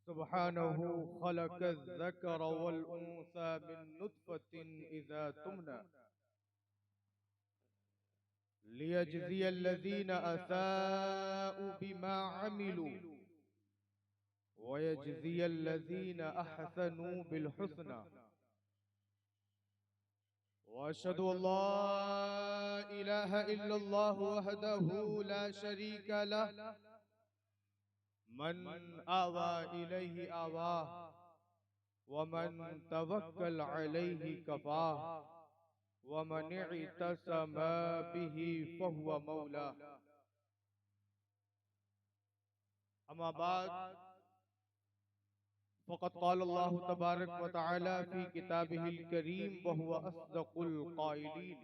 सुब्हानहू खलक़ज़-ज़कर वल-उन्सा मिन नुत्फ़तिन इज़ा तुमना लियजज़ियल्लज़ीना असाअू बिमा अमिलू व यजज़ियल्लज़ीना अहसनू बिल हुस्ना व अशहदु अल्ला इलाहा इल्लल्लाहु वहदहू ला शरीका लह मन आवा इलैहि आवाह व मन तवक्कल अलैहि कफ़ाह व मन इतसम बिही फहुव मौला। अम्मा बाद फ़क़द क़ाल अल्लाहु तबारक व तआला फ़ी किताबिहिल करीम व हुवा अस्दक़ुल क़ाइलीन।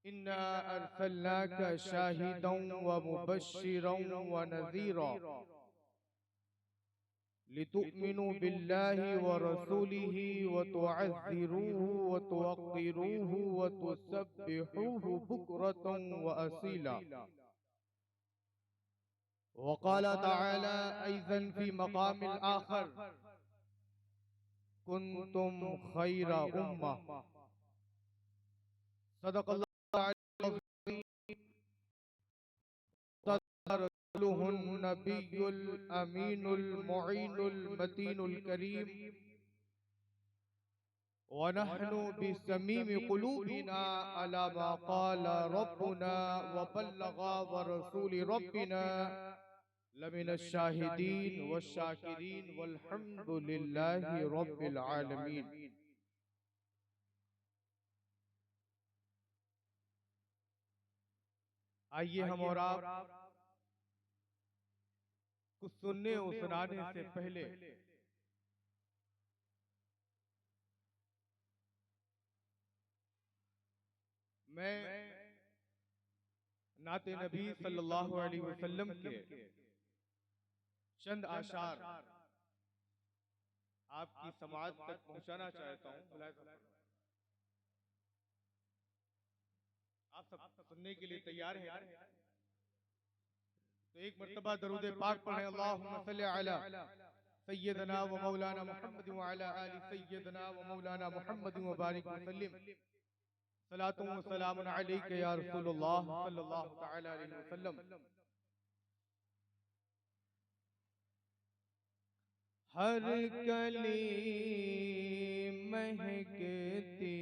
इन्ना अरसलनाका शाहिदन व मुबश्शिरन व नज़ीरा लितुअ्मिनू बिल्लाहि व रसूलिहि व तुअज़्ज़िरूहु व तुवक़्क़िरूहु व तुसब्बिहूहु बुक्रतन व असीला। वक़ाल तआला अयज़न फ़ी मक़ामिल आख़र कुन्तुम ख़ैरा उम्मह। सदक़ल्लाहु अज़ीम। सदक़ रसूलुहुन नबियुल अमीनुल मुईनुल मतीनुल करीम व नहनु बिसमीमि क़ुलूबिना अला मा क़ाल रब्बुना व बल्लग़ व रसूलि रब्बिना लमिनश शाहिदीन वश्शाकिरीन वल्हम्दुलिल्लाहि रब्बिल आलमीन। आइए हम और आप कुछ सुनने और सुनाने से पहले मैं नाते नबी सल्लल्लाहु अलैहि वसल्लम के चंद आशार आपकी समाज तक पहुंचाना चाहता हूं। आप सब सुनने के लिए तैयार हैं? तो एक मर्तबा दरूद पाक पढ़ें। अल्लाहुम्मा सल्लि अला सय्यदना व मौलाना मुहम्मद व अला आलि सय्यदना व मौलाना मुहम्मद व बारिक वसल्लिम। सलातु व सलामुन अलैका या रसूलुल्लाह सल्लल्लाहु तआला अलैहि वसल्लम। हर कली महकती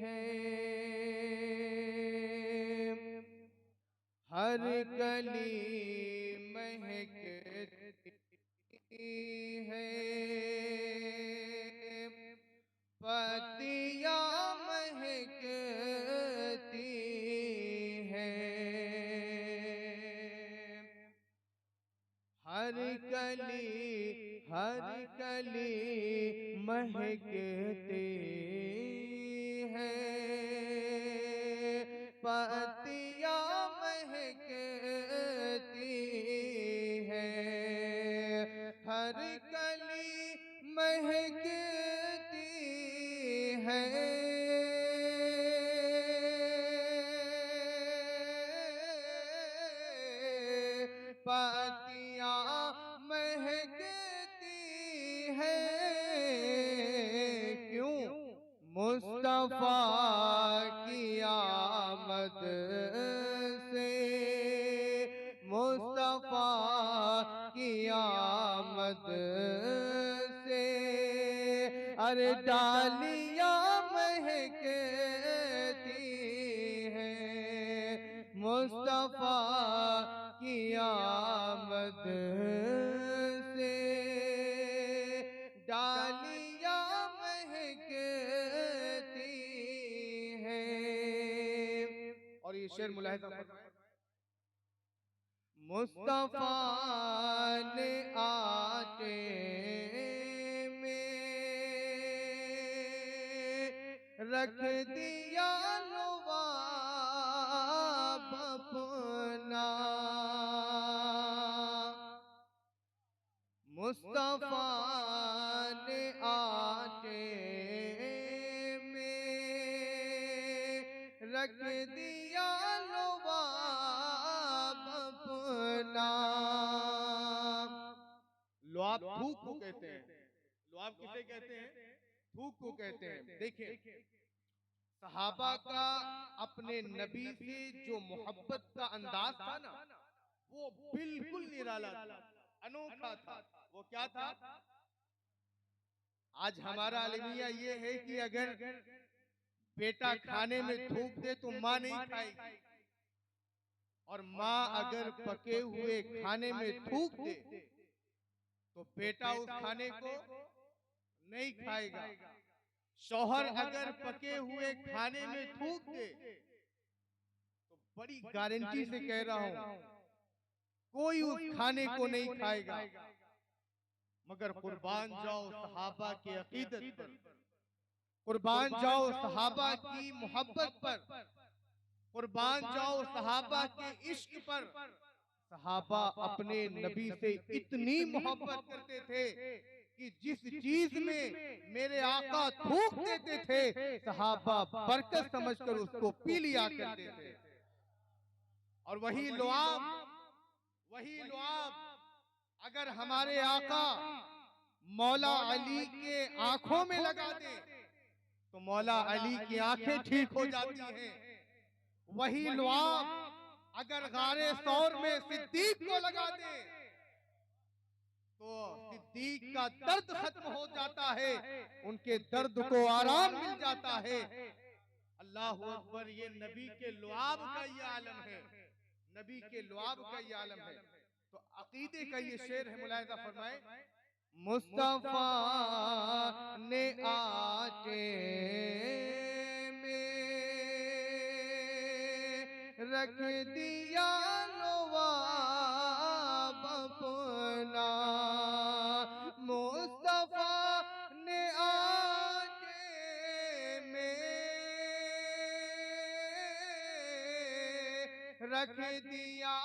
है, हर कली महकती है, पत्तियां महकती हैं। हर कली महकती है, पत्तियां महकती हैं। हर कली महकती है, पत्तियां महकती हैं। क्यों? मुस्तफा की आमद से, मुस्तफा की आमद से अरे डालियां महकती हैं। मुस्तफा की आमद से डालियां महकती हैं। और ये शेर मुलाहिज़ा फरमाएं। मुस्तफा ने आटे में रख दिया लुबाब अपना, मुस्तफा ने आटे में रख दिया लुबाब थूक को कहते हैं। लुआब किसे कहते हैं? थूक को कहते हैं। देखिए, सहाबा का अपने नबी से जो मोहब्बत का अंदाज था ना, वो बिल्कुल निराला था, अनोखा था। वो क्या था? आज हमारा अलमिया ये है कि अगर बेटा खाने में थूक दे तो माँ नहीं खाएगी, और माँ अगर पके हुए खाने में थूक दे तो बेटा उस खाने को नहीं खाएगा। शौहर अगर पके हुए खाने में थूक दे तो बड़ी गारंटी से कह रहा हूं, कोई उस खाने को नहीं खाएगा। मगर कुर्बान जाओ सहाबा के अकीदत पर, कुर्बान जाओ सहाबा की मोहब्बत पर, कुर्बान जाओ सहाबा के इश्क पर। सहाबा अपने नबी से इतनी मोहब्बत करते थे कि जिस चीज में मेरे आका थूक देते थे, सहाबा बरकत समझकर उसको पी लिया करते थे। और वही लुआब अगर हमारे आका मौला अली के आंखों में लगा दे तो मौला अली की आंखें ठीक हो जाती हैं। वही लुआब अगर गारे सौर में सिद्दीक को लगा दे तो सिद्दीक का दर्द खत्म हो जाता है, उनके दर्द को आराम मिल जाता है। अल्लाह अकबर। ये नबी के लुआब का ये आलम है, नबी के लुआब का ये आलम है। तो अकीदे का ये शेर है, मुलाहिजा फरमाए। मुस्तफा ने आके में रख दिया लुआब अपना, मुस्तफा ने आके में रख दिया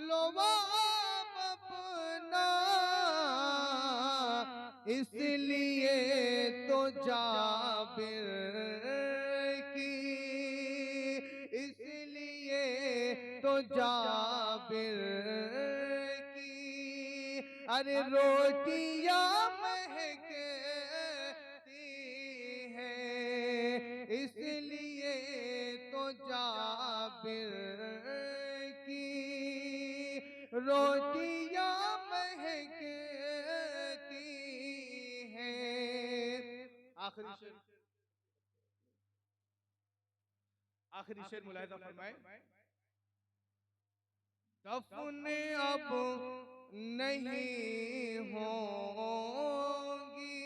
लुआब अपना। इसलिए तो जाबिर की, इसलिए तो जाबिर की अरे रोटियां महकती हैं, इसलिए तो जाबिर की रोटियां महकती हैं। आखिरी शेर मुलाहिजा फरमाए। दफन अब नहीं होंगी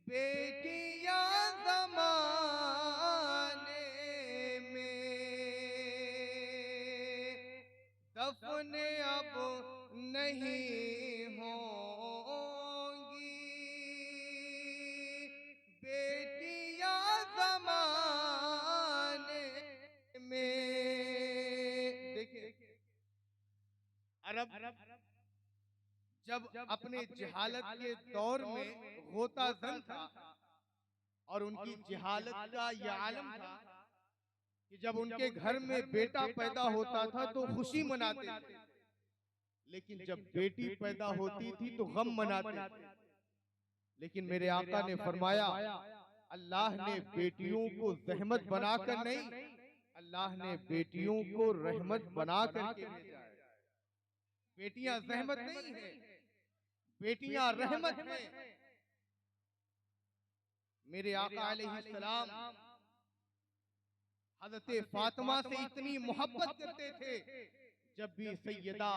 बेटियां ज़माने में, दफन अब नहीं होंगी बेटियां ज़माने में। देखिए, अरब जब अपने जहालत के दौर में गोता जन था और उनकी जहालत का यह आलम था कि जब उनके घर में बेटा पैदा होता था तो खुशी मनाते थे, लेकिन जब बेटी पैदा होती थी तो गम मनाते थे। लेकिन मेरे आका ने फरमाया, अल्लाह ने बेटियों को जहमत बनाकर नहीं, अल्लाह ने बेटियों को रहमत बना करके भेजा है। बेटियां जहमत नहीं है, बेटियां रहमत है। मेरे आका अलैहिस्सलाम हज़रत फातिमा से इतनी मोहब्बत करते थे, जब भी सैयदा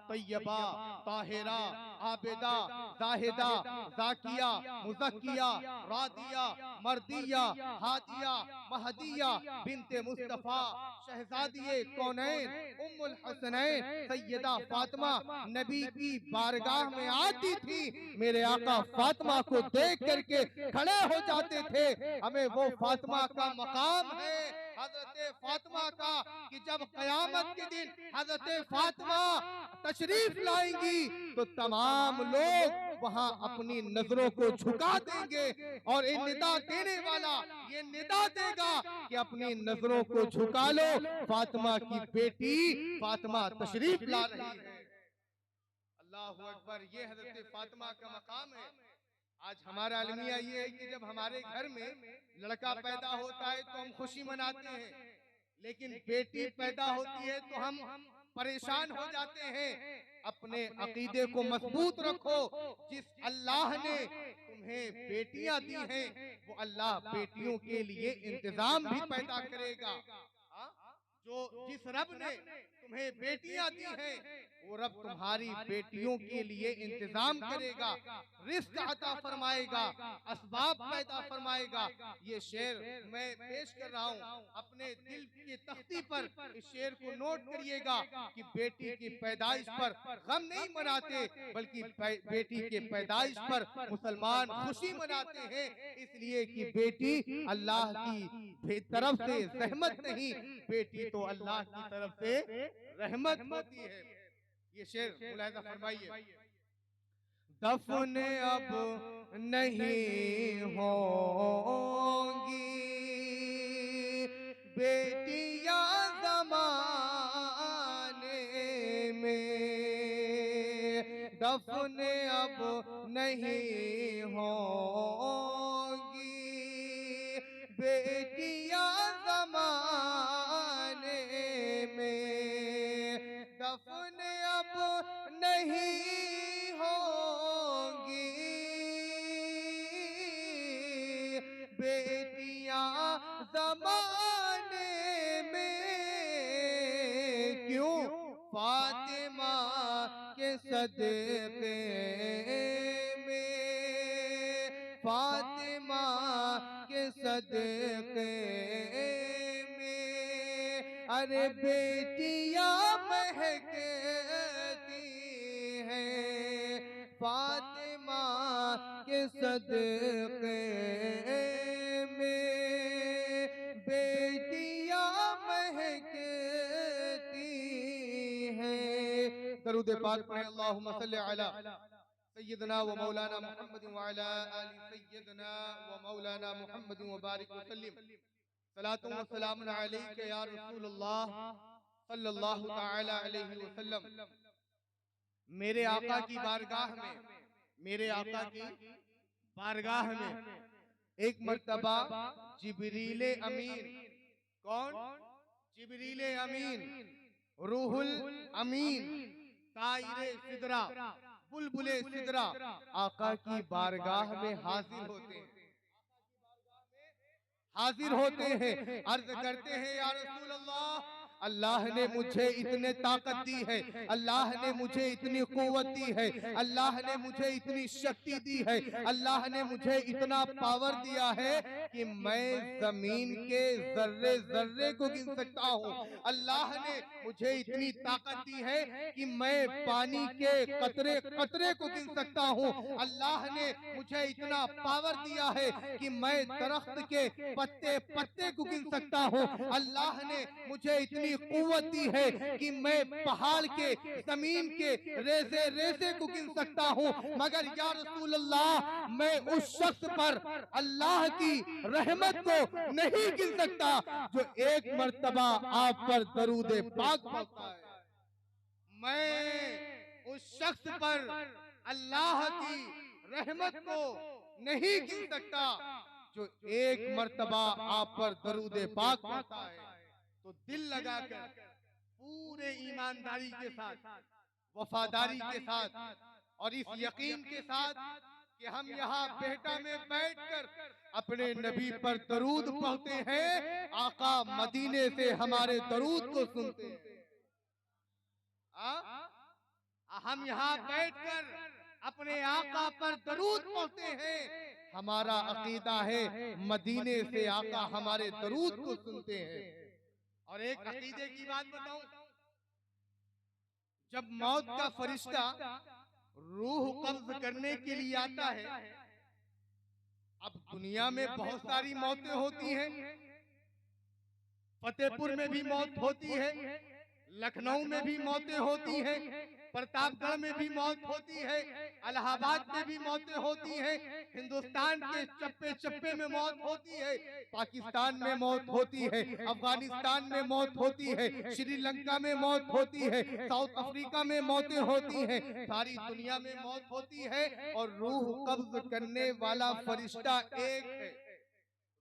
तैयबा ताहिरा आबिदा जाहिदा जाकिया मुज़क्किया रादिया मर्दिया हादिया महदिया बिनते मुस्तफा शहजादिए कौनैन उम्मुल हसनैन सैयदा फातिमा नबी की बारगाह में आती थी, मेरे आका फातिमा को देख करके खड़े हो जाते थे। हमें वो फातिमा का मकाम है, हजरत फातिमा का, कि जब कयामत के दिन हजरत फातिमा तशरीफ लाएंगी तो तमाम लोग वहां अपनी नजरों को झुका देंगे और ये निदा देने वाला ये निदा देगा कि अपनी नजरों को झुका लो, फातिमा की बेटी फातिमा तशरीफ ला रही है। अल्लाहु अकबर। ये हजरत फातिमा का मकाम है। आज हमारा अलमिया ये है कि जब हमारे घर में लड़का पैदा होता है तो हम खुशी मनाते हैं, लेकिन बेटी पैदा होती है तो हम परेशान हो जाते हैं। अपने अकीदे को मजबूत रखो। जिस अल्लाह ने तुम्हें बेटियां दी हैं, वो अल्लाह बेटियों के लिए इंतजाम भी पैदा करेगा। जो जिस रब ने तुम्हें बेटियां दी हैं, वो रब तुम्हारी बेटियों के लिए इंतजाम करेगा, रिस्क अता फरमाएगा, असबाब पैदा फरमाएगा। ये शेर मैं पेश कर रहा हूँ अपने दिल की तख्ती पर। इस शेर को नोट करिएगा कि बेटी की पैदाइश पर गम नहीं मनाते, बल्कि बेटी के पैदाइश पर मुसलमान खुशी मनाते हैं, इसलिए कि बेटी अल्लाह की तरफ से रहमत नहीं, बेटी तो अल्लाह की तरफ से रहमत होती है। ये शेर मुलाहिजा फरमाइए। दफन अब नहीं होंगी बेटियां ज़माने में, दफन अब नहीं होंगी बेटियां ज़माने में, दफन अब नहीं होंगी बेटियां ज़माने में। क्यों? फातिमा के सदक़े में, फातिमा के सदक़े में, अरे बेटियां महकती हैं, फातिमा के सदक़े में बेटियां महकती हैं। दरूद पाक पढ़ें। अल्लाहुम्मा सल्ली अला सय्यदना व मौलाना मुहम्मद व अला आलि सय्यदना व मौलाना मुहम्मद व बारिक व सल्लिम। सलातु व सलामुन अलैका या रसूलल्लाह सल्लल्लाहु तआला अलैहि वसल्लम। मेरे आका की बारगाह में, मेरे आका की बारगाह में एक मर्तबा जिब्रील अमीन, कौन? जिब्रील अमीन, रूहुल अमीन, ताइरे सिदरा, बुलबुले सिदरा आका की बारगाह में हाजिर होते हैं। अर्ज करते हैं, या रसूल अल्लाह, अल्लाह ने मुझे इतने ताकत दी है, अल्लाह ने मुझे इतनी कुव्वत दी है, अल्लाह ने मुझे इतनी शक्ति दी है, अल्लाह ने मुझे इतना पावर दिया है कि मैं जमीन के जर्रे जर्रे को गिन सकता हूँ। अल्लाह ने मुझे इतनी ताकत दी है कि मैं पानी के कतरे कतरे को गिन सकता हूँ। अल्लाह ने मुझे इतना पावर दिया है कि मैं दरख्त के पत्ते पत्ते को गिन सकता हूँ। अल्लाह ने मुझे इतनी कुव्वत दी है कि मैं पहाड़ के जमीन के रेसे रेसे को गिन सकता हूँ। मगर या रसूल अल्लाह, मैं उस शख्स पर अल्लाह की रहमत को नहीं गिन सकता जो एक मर्तबा आप पर दरूद पाक पढ़ता है। मैं उस शख्स पर अल्लाह की रहमत को नहीं गिन सकता जो एक मर्तबा आप पर दरूद पाक पढ़ता है। तो दिल लगाकर पूरे ईमानदारी के साथ, वफादारी के साथ और इस यकीन के साथ कि हम यहाँ बेहटा में बैठकर अपने नबी पर दरूद पढ़ते हैं, आका मदीने से हमारे दरूद को सुनते हैं। हम यहाँ बैठकर अपने आका पर दरूद पढ़ते हैं, हमारा अकीदा है मदीने से आका हमारे दरूद को सुनते हैं। और एक अकीदे की बात बताऊं, जब मौत का फरिश्ता रूह कब्ज करने के लिए आता है, अब दुनिया में बहुत सारी मौतें होती हैं, फतेहपुर में भी मौत होती है, लखनऊ में भी मौतें होती हैं, प्रतापगढ़ में भी मौत होती है, इलाहाबाद में भी मौतें होती हैं, हिंदुस्तान के चप्पे चप्पे में मौत होती है, पाकिस्तान में मौत होती है, अफगानिस्तान में मौत होती है, श्रीलंका में मौत होती है, साउथ अफ्रीका में मौतें होती हैं, सारी दुनिया में मौत होती है। और रूह कब्ज करने वाला फरिश्ता एक है,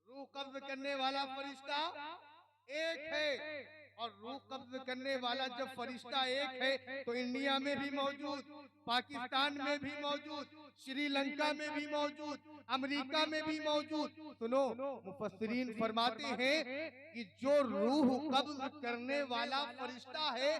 रूह कब्ज करने वाला फरिश्ता एक है। और रूह कब्ज करने वाला जब फरिश्ता एक है तो इंडिया में भी मौजूद, पाकिस्तान में भी मौजूद, श्रीलंका में भी मौजूद, अमेरिका में भी मौजूद। सुनो, मुफस्सिरीन फरमाते हैं कि जो रूह कब्ज करने वाला फरिश्ता है,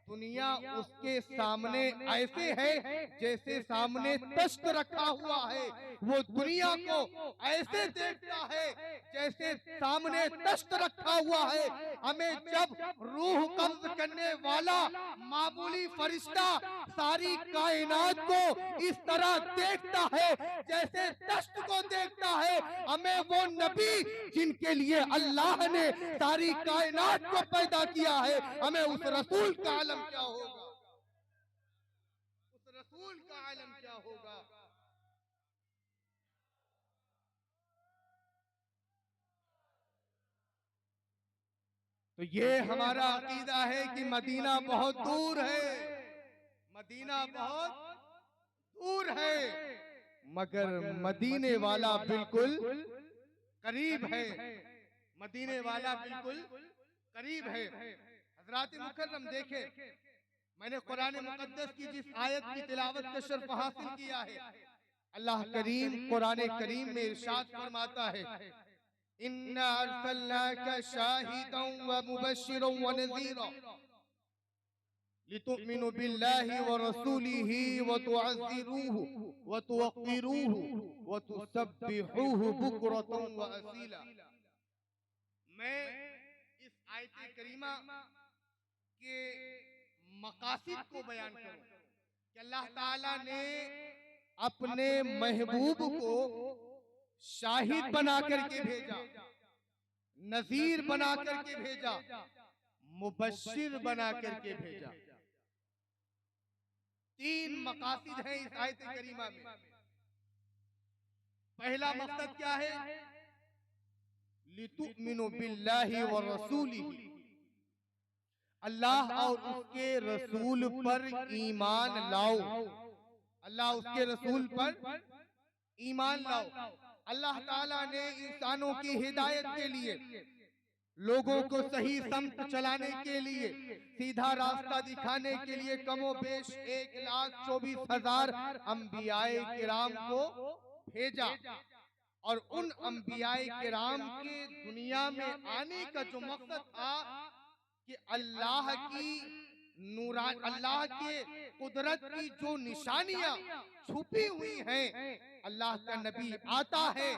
दुनिया उसके सामने ऐसे है जैसे सामने तश्त रखा हुआ है। वो दुनिया को ऐसे देखता है जैसे सामने तश्त रखा हुआ है। हमें जब रूह कब्ज करने वाला मामूली फरिश्ता सारी कायनात को इस तरह देखता है जैसे तश्त को देखता है, हमें वो नबी जिनके लिए अल्लाह ने सारी कायनात को पैदा किया है, हमें उस रसूल का आलम क्या होगा, उस रसूल का आलम क्या होगा। तो ये हमारा अकीदा है कि मदीना बहुत दूर है, मदीना बहुत दूर है, मगर मदीने वाला बिल्कुल करीब है, मदीने वाला बिल्कुल करीब है। हज़रात मुकर्रम देखे, मैंने कुरान मुक़द्दस की जिस आयत की तिलावत का शर्फ हासिल किया है, अल्लाह करीम कुरान करीम में इरशाद फरमाता है, इन्ना अरसलनाका शाहिदन व मुबश्शिरन व नज़ीरा लितुमिनु बिल्लाहि व रसूलिही व तुअज़्ज़िरूहु व तुवक़्क़िरूहु व तुसब्बिहूहु बुक्रतन व असीला। मैं इस आयत करीमा के मकासिद को बयान करूं कि अल्लाह ताला ने अपने महबूब को शाहिद बना करके भेजा, नज़ीर बना करके भेजा, मुबश्शिर बना करके भेजा। तीन मकासिद हैं इस आयत करीमा में। पहला मकसद क्या है? लितुमिनु बिल्लाहि व रसूलिही, अल्लाह और उसके रसूल पर ईमान लाओ, अल्लाह उसके रसूल पर ईमान लाओ। अल्लाह ताला ने इंसानों की हिदायत के लिए, लोगों को सही समत चलाने के लिए, सीधा रास्ता दिखाने के लिए कमो बेश 1,24,000 अंबियाए किराम को भेजा। और उन अंबियाए किराम के दुनिया में आने का जो मकसद था कि अल्लाह की अल्लाह के कुदरत की जो निशानियां छुपी हुई हैं, अल्लाह का नबी आता है,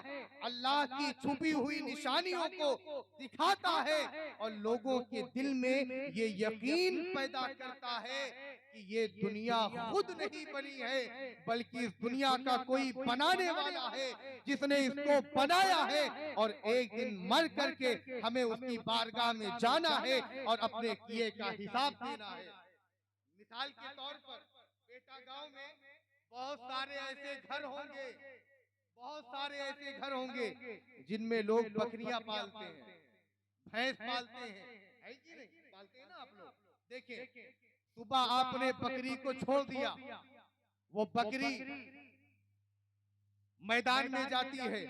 अल्लाह की छुपी हुई निशानियों को दिखाता है और लोगों के दिल में ये यकीन पैदा करता है कि ये दुनिया खुद नहीं बनी है, बल्कि इस दुनिया का कोई बनाने वाला है जिसने इसको बनाया है, और एक दिन मर करके हमें उसकी बारगाह में जाना है और अपने किए का हिसाब देना है। मिसाल के तौर पर बेटा गांव में बहुत सारे ऐसे घर होंगे, बहुत सारे ऐसे घर होंगे जिनमें लोग बकरियां पालते हैं, भैंस पालते हैं, है कि नहीं? पालते हैं ना आप लोग। देखें, सुबह आपने बकरी को छोड़ दिया, वो बकरी मैदान में जाती है,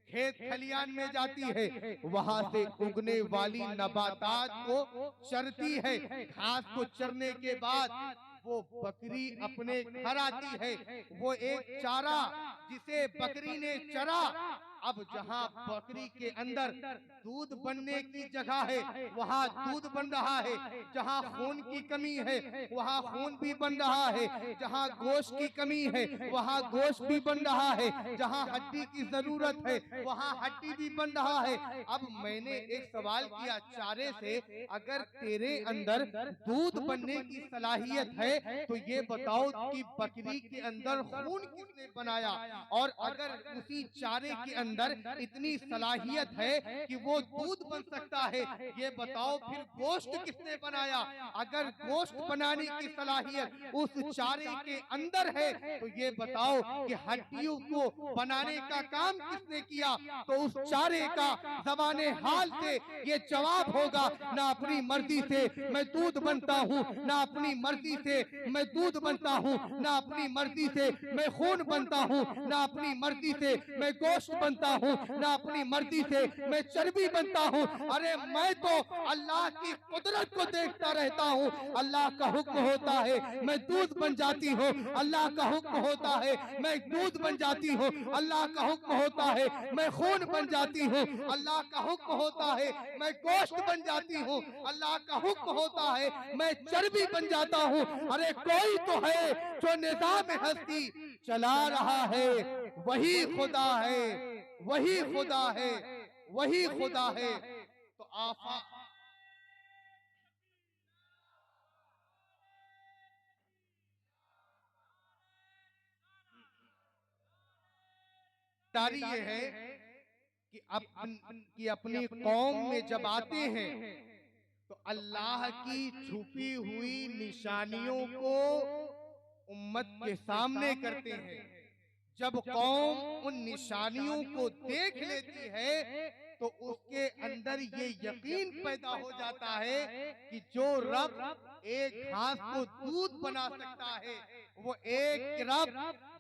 खेत खलियान में जाती है, वहां से उगने वाली नबातात को चरती है। घास को चरने के बाद वो बकरी अपने घर आती है, वो एक चारा जिसे बकरी ने चरा, अब जहां बकरी के अंदर दूध बनने की जगह है वहां दूध बन रहा है, जहां खून की कमी है वहां खून भी बन रहा है, जहां गोश्त की कमी है वहां गोश्त भी बन रहा है, जहां हड्डी की जरूरत है वहां हड्डी भी बन रहा है। अब मैंने एक सवाल किया चारे से, अगर तेरे अंदर दूध बनने की सलाहियत है तो ये बताओ कि बकरी के अंदर खून किसने बनाया, और अगर उसी चारे के अंदर इतनी सलाहियत है कि वो दूध बन सकता है, ये बताओ फिर गोश्त किसने बनाया? अगर गोश्त बनाने की सलाहियत उस चारे के अंदर है तो ये बताओ कि हड्डियों को बनाने का काम किसने किया? तो उस चारे का ज़बाने हाल से ये जवाब होगा, ना अपनी मर्जी से मैं दूध बनता हूँ, ना अपनी मर्जी से मैं दूध बनता हूँ, ना अपनी मर्जी से मैं खून बनता हूँ, ना अपनी मर्जी से मैं गोश्त बनता हूँ, ना अपनी मर्जी से मैं चर्बी बनता हूँ। अरे मैं तो अल्लाह की कुदरत को देखता रहता हूँ। अल्लाह का हुक्म होता है मैं दूध बन जाती हूँ, अल्लाह का हुक्म होता है मैं दूध बन जाती हूँ, अल्लाह का हुक्म होता है मैं खून बन जाती हूँ, अल्लाह का हुक्म होता है मैं गोश्त बन जाती हूँ, अल्लाह का हुक्म होता है मैं चर्बी बन जाता हूँ। अरे कोई तो है जो निज़ाम हस्ती चला रहा है, वही खुदा है, वही खुदा है, वही खुदा है। तो आफा तारी ये है कि अपनी कौम में जब आते हैं तो अल्लाह की छुपी हुई निशानियों को उम्मत के सामने करते हैं। जब कौम उन निशानियों को देख लेती है तो उसके अंदर ये यकीन पैदा हो जाता है कि जो रब एक घास को दूध बना सकता है, वो एक रब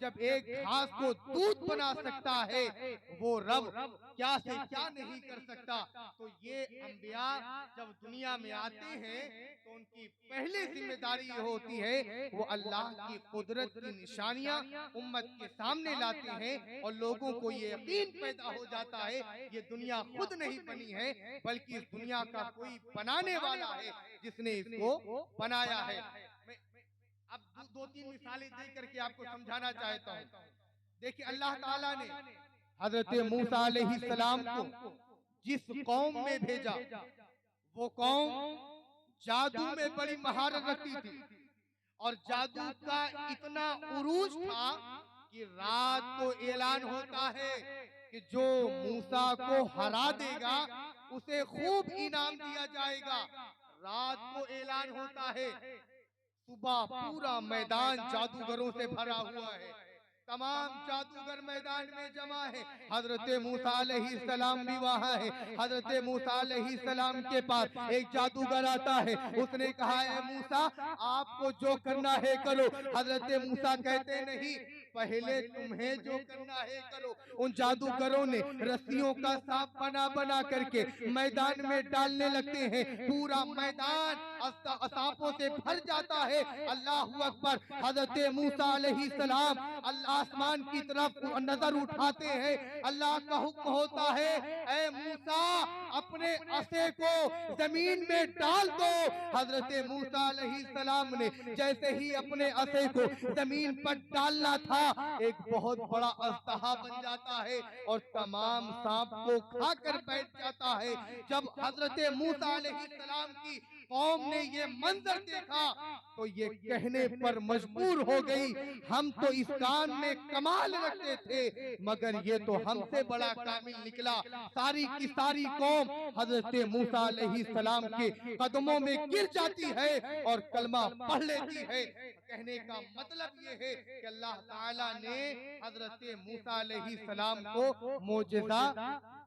जब एक घास को दूध बना सकता है, वो रब क्या से क्या नहीं कर सकता। तो ये अंबिया जब दुनिया में आते हैं तो उनकी पहली जिम्मेदारी ये होती है वो अल्लाह की कुदरत की निशानियां उम्मत के सामने लाते हैं और लोगों को ये यकीन पैदा हो जाता है ये दुनिया खुद नहीं बनी है बल्कि इस दुनिया का कोई बनाने वाला है जिसने इसको बनाया है। मैं अब दो तीन मिसालें दे करके आपको समझाना चाहता हूँ। देखिए अल्लाह ताला ने हजरत मूसा अलैहिस्सलाम को जिस कौम में भेजा वो कौम जादू में बड़ी महारत रखती थी और जादू का इतना उरूज था कि रात को ऐलान होता है कि जो मूसा को हरा देगा उसे खूब इनाम दिया जाएगा। रात को ऐलान होता है, सुबह पूरा मैदान जादूगरों से भरा हुआ है, तमाम जादूगर मैदान में जमा है। हजरत मूसा अलैहिस्सलाम भी वहाँ है। हजरत मूसा अलैहिस्सलाम के पास एक जादूगर आता है, उसने कहा है मूसा आपको जो करना है करो। हजरत मूसा कहते नहीं, पहले तुम्हें जो करना है करो। उन जादूगरों ने रस्सियों का सांप बना बना करके मैदान में डालने लगते हैं, पूरा मैदान सांपों से भर जाता है। अल्लाह अकबर। हजरत मूसा अलैहिस्सलाम अल्लाह आसमान की तरफ नजर उठाते हैं, अल्लाह का हुक्म होता है ऐ मूसा अपने असे को जमीन में डाल दो। हजरत मूसा अलैहिस्सलाम ने जैसे ही अपने असे को जमीन पर डालना था एक बहुत बड़ा अस्तहा बन जाता है और तमाम सांप को खाकर बैठ जाता है। जब हजरत मूसा अलैहिस्सलाम की कौम ने ये मंजर देखा तो ये कहने पर मजबूर हो गई, हम तो इस काम में कमाल रखते थे मगर ये तो हमसे बड़ा कामिल निकला। सारी की सारी कौम हजरत मूसा अलैहिस्सलाम के कदमों में गिर जाती है और कलमा पढ़ लेती है। कहने का मतलब ये है कि अल्लाह ताला ने हजरत मूसा अलैहिस्सलाम को मोजिज़ा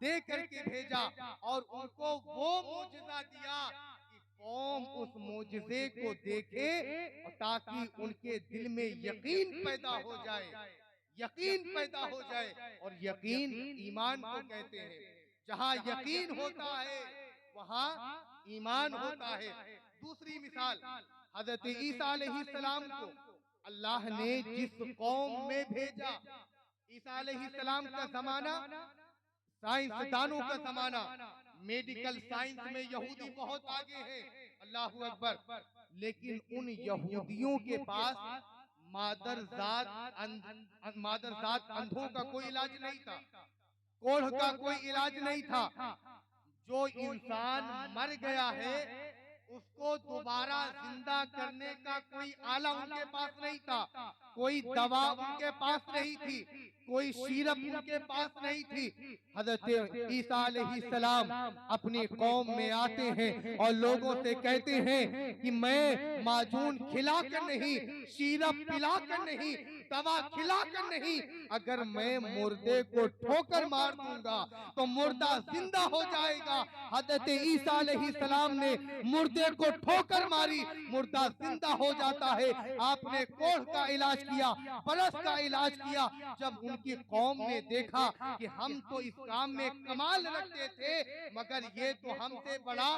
दे करके भेजा और उनको वो मोजिज़ा दिया कि कौम उस मोजिज़े को देखे ताकि उनके दिल में यकीन पैदा हो जाए, यकीन पैदा हो जाए। और यकीन ईमान को कहते हैं, जहाँ यकीन होता है वहाँ ईमान होता है। दूसरी मिसाल हजरत ईसा अलैहिस्सलाम को अल्लाह ने जिस कौम में भेजा, ईसा अलैहिस्सलाम का जमाना साइंसदानों का जमाना, मेडिकल साइंस में यहूदी बहुत आगे हैं, अल्लाह अकबर। लेकिन उन यहूदियों के पास मादरजात अंधों का कोई इलाज नहीं था, कोढ़ का कोई इलाज नहीं था। जो इंसान मर गया है उसको दोबारा जिंदा करने का कोई आला उनके पास नहीं था, कोई दवा उनके पास नहीं थी, कोई सीरप उनके पास नहीं थी। हजरत ईसा अलैहिस्सलाम अपनी कौम में आते हैं और लोगों से कहते हैं कि मैं माजून खिलाकर नहीं, सीरप पिलाकर नहीं, दवा खिलाकर नहीं, अगर मैं मुर्दे को ठोकर मार दूंगा तो मुर्दा जिंदा हो जाएगा। हजरत ईसा अलैहिस्सलाम ने मुर्दे को ठोकर मारी, मुर्दा जिंदा हो जाता है। आपने कोढ़ का इलाज किया, बरस का इलाज किया। जब उनकी कौम ने देखा कि हम तो इस काम में कमाल रखते थे मगर ये तो हमसे बड़ा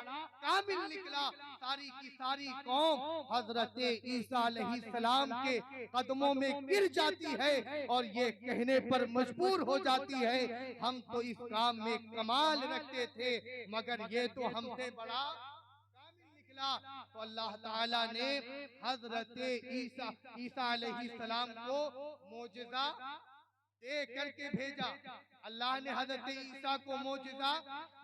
कामिल निकला, सारी की सारी कौम हजरत ईसा अलैहिस्सलाम के कदमों में गिर जाती है और ये कहने पर मजबूर हो जाती है, हम तो इस काम में कमाल रखते थे मगर ये तो हमसे बड़ा कामिल निकला। तो अल्लाह ताला ने हजरत ईसा अलैहिस्सलाम को मोजज़ा दे करके भेजा। अल्लाह ने हजरत ईसा को मोजज़ा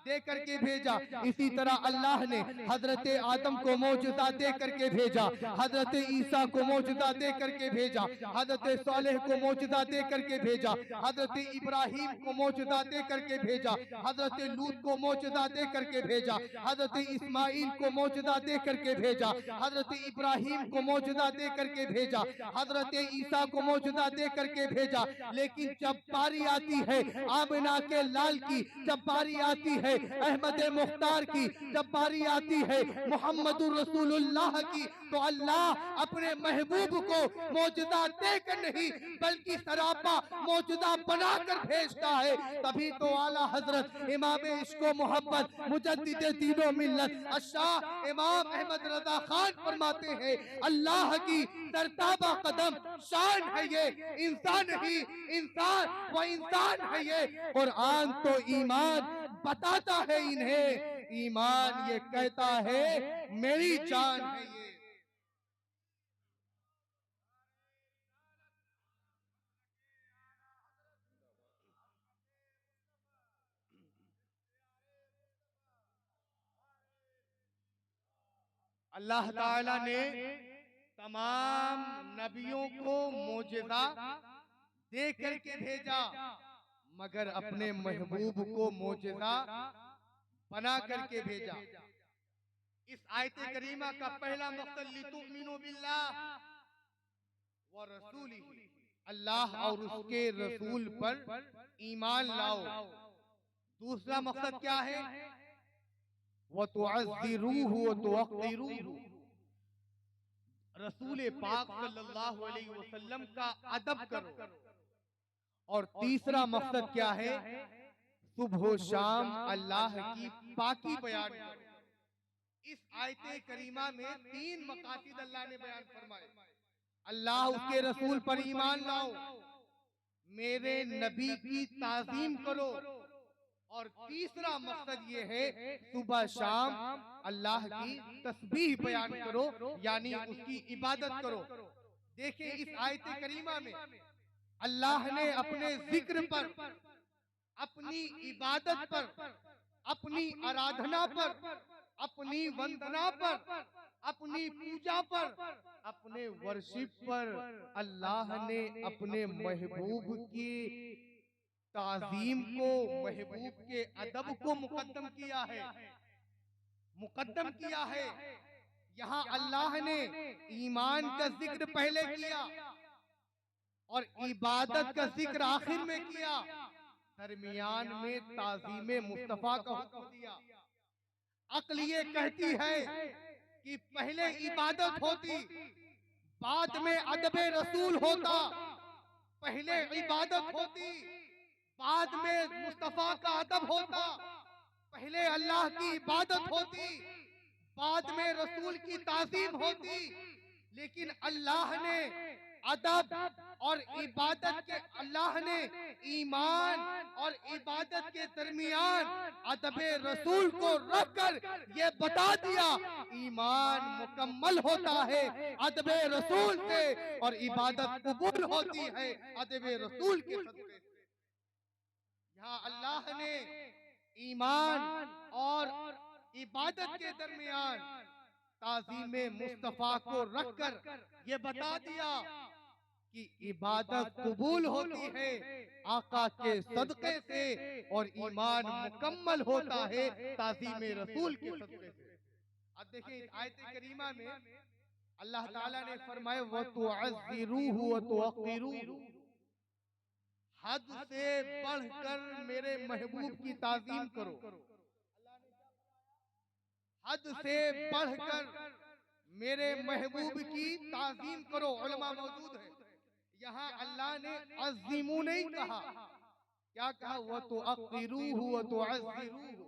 दे करके भेजा। इसी तरह अल्लाह ने हजरत आदम को मोजज़ा दे करके भेजा, हजरत ईसा को मोजज़ा दे करके भेजा, हजरत सालेह को मोजज़ा दे करके भेजा, हजरत इब्राहिम को मोजज़ा दे करके भेजा, हजरत लूत को मोजज़ा दे करके भेजा, हजरत इस्माइल को मोजज़ा दे करके भेजा, हजरत इब्राहिम को मोजज़ा दे करके भेजा, हजरत ईसा को मोजज़ा दे करके भेजा। लेकिन जब बारी आती है आमिना के लाल की, जब बारी आती है अहमद मुख्तार की, जब बारी आती है मोहम्मदुर रसूलुल्लाह की, तो अल्लाह अपने महबूब को मौजूदा देकर नहीं बल्कि सरापा मौजूदा बनाकर भेजता है। तभी तो आला हजरत इमाम इश्क़ो मोहब्बत मुजद्दिद दीनो मिल्लत अशाह इमाम अहमद रजा खान फरमाते हैं, अल्लाह की सरताबा कदम शान है ये, इंसान ही इंसान व इंसान है ये। कुरान तो ईमान बताता है इन्हें, ईमान ये कहता है मेरी जान है ये। अल्लाह ताला ने तमाम नबियों को मोजज़ा दे करके भेजा मगर अपने महबूब को मोजज़ा बना करके भेजा। इस आयत करीमा का पहला मकसद लितुमिनु बिल्लाह व रसूलिही, अल्लाह और उसके रसूल पर ईमान लाओ। दूसरा मकसद क्या है? व तुअज़्ज़िरूहु व तुवक़्क़िरूहु, रसूल पाक सल्लल्लाहु अलैहि वसल्लम का अदब करो। और तीसरा मकसद क्या है? सुबह शाम अल्लाह की पाकी बयान करो। इस आयत करीमा में तीन मकासद अल्लाह ने बयान फरमाए। अल्लाह उसके रसूल पर ईमान लाओ, मेरे नबी की ताज़ीम करो, और तीसरा मकसद ये है सुबह शाम अल्लाह की तस्बीह बयान करो यानी उसकी इबादत करो। देखिए इस आयत करीमा में अल्लाह ने अपने जिक्र पर, अपनी इबादत पर, अपनी आराधना पर, अपनी वंदना पर, अपनी पूजा पर, अपने वर्शिप पर अल्लाह ने अपने महबूब की ताज़ीम को, महबूब के अदब को मुकद्दम किया है, मुकद्दम किया है। यहाँ अल्लाह ने ईमान का जिक्र पहले किया और इबादत का जिक्र आखिर में किया, दरमियान में ताज़ीम मुस्तफा का हुक्म दिया। अक्ल ये कहती है कि पहले इबादत होती, बाद में अदब रसूल होता, पहले इबादत होती, बाद में मुस्तफा का अदब होता, पहले अल्लाह की इबादत होती, बाद में रसूल की ताज़ीम होती। लेकिन अल्लाह ने अदब और इबादत के, अल्लाह ने ईमान और इबादत के दरमियान अदब रसूल को रखकर ये बता दिया, ईमान मुकम्मल होता है अदब रसूल से और इबादत कबूल होती है अदब रसूल के सदक़े से। यहाँ अल्लाह ने ईमान और इबादत के दरमियान ताज़ीम मुस्तफ़ा को रखकर ये बता दिया कि इबादत कबूल होती है आका के सदक़े से और ईमान मुकम्मल होता है ताज़ीम रसूल के सदक़े से। अब देखिए आयत करीमा में अल्लाह ताला ने फरमाया व तुअज़्ज़िरूहु व तुअक़्क़िरूहु, हद से बढ़कर मेरे महबूब की ताज़ीम करो, हद से बढ़कर मेरे महबूब की ताज़ीम करो। उलमा मौजूद है, यहाँ अल्लाह ने अज़ीमू नहीं कहा, क्या कहा? व तुअक़्क़िरूहु व तुअज़्ज़िरूहु।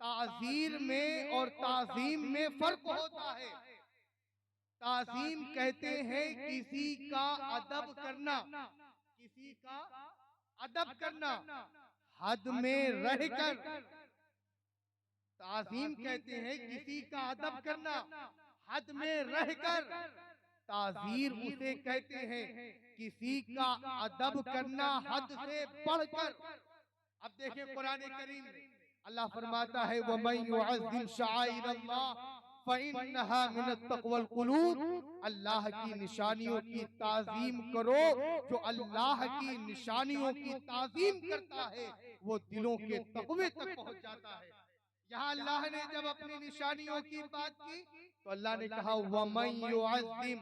ताज़ीर में और ताज़ीम में फर्क होता है। ताज़ीम कहते हैं किसी का अदब करना, किसी का अदब करना हद में रहकर। ताज़ीम कहते हैं किसी का अदब करना हद में रहकर। ताज़ीर उसे कहते हैं किसी का अदब करना हद से बढ़कर। अब देखिए कुरान करीम अल्लाह फरमाता है वमन युअज़्ज़िम शआइरल्लाह फ़इन्नहा मिनत तक़वल क़ुलूब। अल्लाह की निशानियों की ताज़ीम करो, जो अल्लाह की निशानियों की ताज़ीम करता है वो दिलों के तक़वे तक पहुंच जाता है। यहाँ अल्लाह ने जब अपनी निशानियों की बात की तो अल्लाह ने कहा वमन युअज़्ज़िम,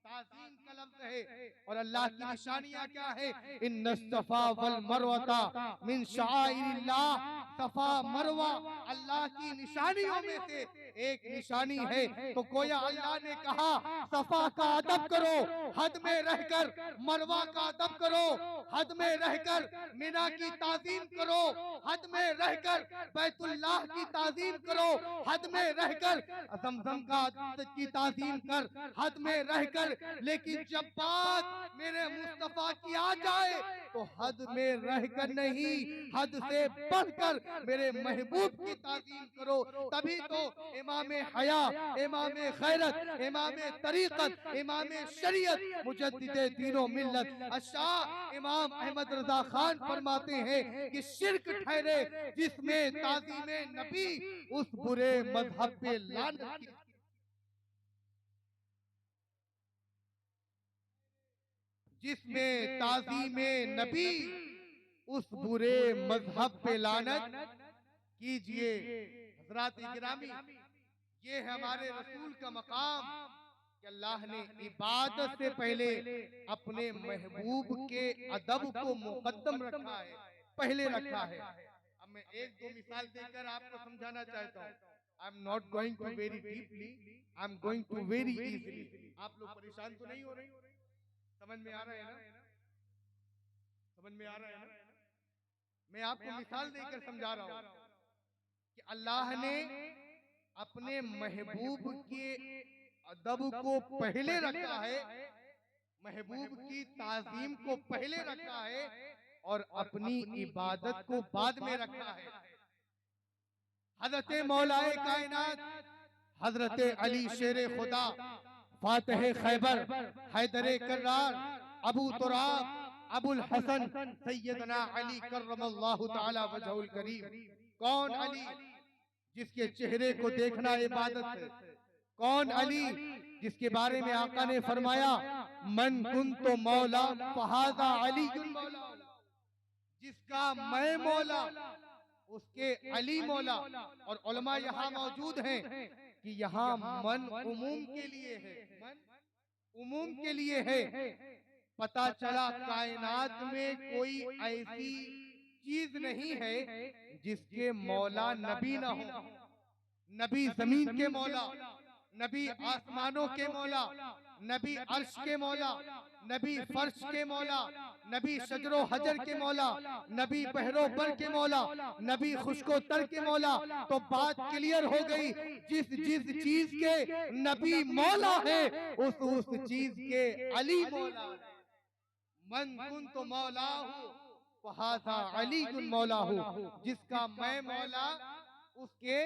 ताज़ीम का लफ्ज़ है। और अल्लाह की निशानियां क्या है? इन्नस्सफ़ा वल मरवता मिन शआइरिल्लाह। सफा मरवा अल्लाह की निशानियों में से एक निशानी है। तो गोया अल्लाह ने कहा सफा का अदब करो हद में रहकर, मरवा का अदब करो हद में रहकर, मिना की ताज़ीम करो हद में रहकर, बैतुल्लाह की ताज़ीम करो हद में रहकर, ज़मज़म का की ताज़ीम कर हद में रहकर। लेकिन जब बात मेरे मुस्तफा की आ जाए तो हद में रहकर नहीं, हद से बढ़कर मेरे महबूब की ताज़ीम करो। तभी तो इमाम हया, इमाम खैरत, इमाम तरीक़त, इमाम शरीयत, मुजद्दिदे दीनो मिल्लत शाह इमाम अहमद रज़ा खान फरमाते हैं कि शिर्क ठहरे जिसमें ताज़ीम नबी उस बुरे मजहब पे लानत की। जिसमें ताज़ीम नबी उस बुरे मजहब पे लानत कीजिए। हज़रात गिरामी, ये है हमारे रसूल का मकाम कि अल्लाह ने इबादत से पहले अपने महबूब के अदब को मुकद्दम रखा है, पहले रखा है। अब मैं एक दो मिसाल देकर आपको समझाना चाहता हूँ। I am not going to very deeply, I am going to very easily. आप लोग परेशान तो नहीं हो रहे? समझ में आ रहा है ना? समझ में आ रहा है ना? मैं आपको मिसाल देकर समझा रहा हूँ कि अल्लाह ने अपने महबूब के अदब को पहले रखा है, महबूब की ताज़ीम को पहले रखा है और अपनी इबादत को बाद में रखा है। हज़रत मौलाए कायनात हज़रत अली शेरे खुदा, फातिह खैबर, हैदर कर्रार, अबू तुराब, अबुल हसन सैयदना अली कर्रमल्लाहु ताला वजहुल करीम। कौन अली जिसके चेहरे को देखना इबादत है? कौन अली जिसके बारे में आका ने फरमाया मन कुंतो मौला फहाज़ा अलीयुल मौला, जिसका मैं मौला उसके अली मौला। और उलमा यहाँ मौजूद हैं कि यहाँ मन उमूम के लिए है, मन उमूम के लिए है। पता चला कायनात में कोई ऐसी चीज नहीं है जिसके मौला नबी ना हो। नबी जमीन के मौला, नबी आसमानों के मौला, नबी अर्श के मौला, नबी फर्श के मौला, नबी शजरो हजर के मौला, नबी बहरो पर के मौला, नबी खुशको तर के मौला। तो बात क्लियर हो गई, जिस जिस चीज के नबी मौला है उस चीज के अली मौला। मन कुंतु मौलाहु फहाज़ा अलीयुल मौलाहु, जिसका मैं मौला उसके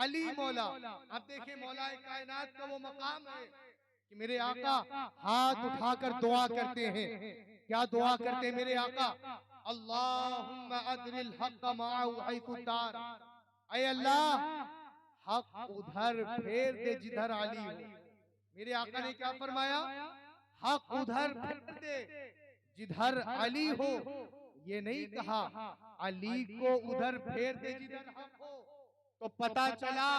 अली मौला। अब देखिए मौलाए कायनात का वो मकाम है कि मेरे आका हाथ उठाकर दुआ करते हैं। क्या दुआ करते हैं मेरे आका? अल्लाहुम्मा अदरिल हक़्क़ माअहु हैसु दार। ऐ अल्लाह हक उधर फेर दे जिधर अली हो। मेरे आका ने क्या फरमाया? हक उधर फेर दे जिधर अली हो। ये नहीं कहा अली को उधर फेर दे जिधर हक हो। तो पता चला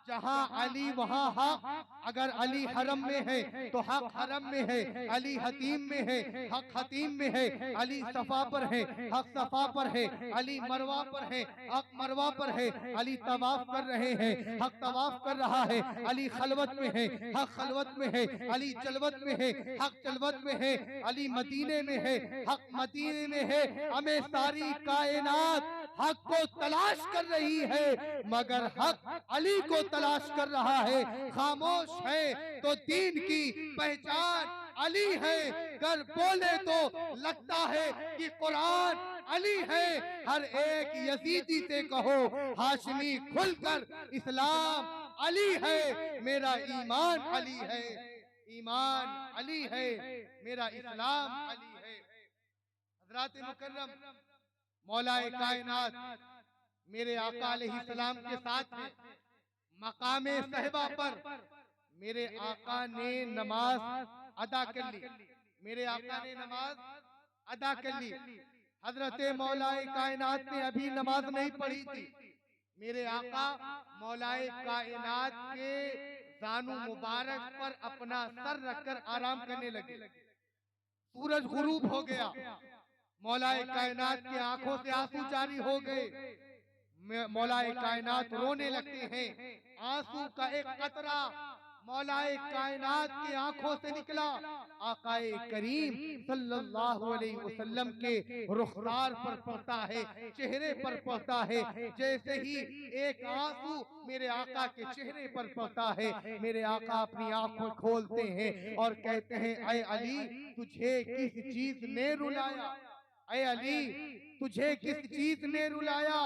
जहां अली वहां हक। अगर अली हरम में है तो हक हरम में है, अली हतीम में है हक हतीम में है, अली सफा पर है हक सफा पर है, अली मरवा पर है हक मरवा पर है, अली तवाफ कर रहे हैं हक तवाफ कर रहा है, अली खलवत में है हक खलवत में है, अली चलवत में है हक चलवत में है, अली मदीने में है हक मदीने में है। हमें सारी कायनात हक को तलाश कर रही है, मगर हक अली को तलाश कर रहा है। खामोश है तो दीन की पहचान अली है, कर बोले तो लगता है कि कुरान अली है। हर एक यजीदी से कहो हाशमी खुलकर इस्लाम अली है, मेरा ईमान अली है। ईमान अली है, मेरा इस्लाम अली है। हज़रात मुकर्रम मौलाए कायनात मेरे आका अलैहिस्सलाम के साथ है। मकामे साहिबा पर मेरे आका ने नमाज अदा कर ली। मेरे आका ने नमाज अदा कर ली। हजरत मौलाए कायनात ने अभी नमाज नहीं पढ़ी थी। मेरे आका मौलाए कायनात के जानू मुबारक पर अपना सर रखकर आराम करने लगे। सूरज गुरूब हो गया। मौलाए कायनात की आंखों से आंसू जारी हो गए। मौलाए कायनात रोने लगते हैं। आंसू का एक कतरा मौलाए कायनात की आंखों से निकला। आकाए करीम सल्लल्लाहु अलैहि वसल्लम के रुखसार पर पड़ता है, चेहरे पर पड़ता है। जैसे ही एक आंसू मेरे आका के चेहरे पर पड़ता है, मेरे आका अपनी आंखें खोलते हैं और कहते हैं, ऐ अली तुझे किस चीज ने रुलाया? ऐ अली तुझे किस चीज ने रुलाया?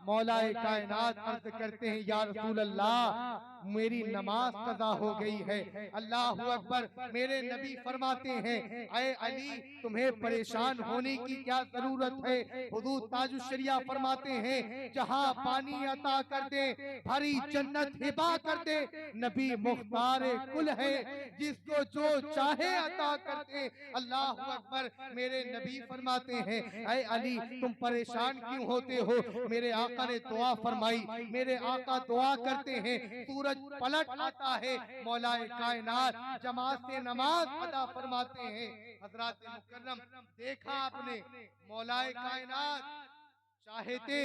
मौलाए कायनात अर्ज करते हैं, या रसूल अल्लाह मेरी नमाज कज़ा हो गई है। अल्लाह अकबर। मेरे नबी फरमाते हैं, ऐ अली तुम्हें परेशान होने की क्या जरूरत है? हुजूर ताजुश्शरिया फरमाते हैं, जहां पानी अता कर दे भरी जन्नत हिबा कर दे। नबी मुख्तार कुल है, जिसको जो चाहे अता कर दे। अल्लाह अकबर। मेरे नबी फरमाते हैं, ऐ अली तुम परेशान क्यों होते हो? मेरे आका ने दुआ फरमाई। मेरे आका दुआ करते हैं, सूरज पलट आता है। मौलाए कायनात जमात से नमाज अदा फरमाते हैं। हजरात मुकर्रम देखा आपने, मौलाए कायनात चाहते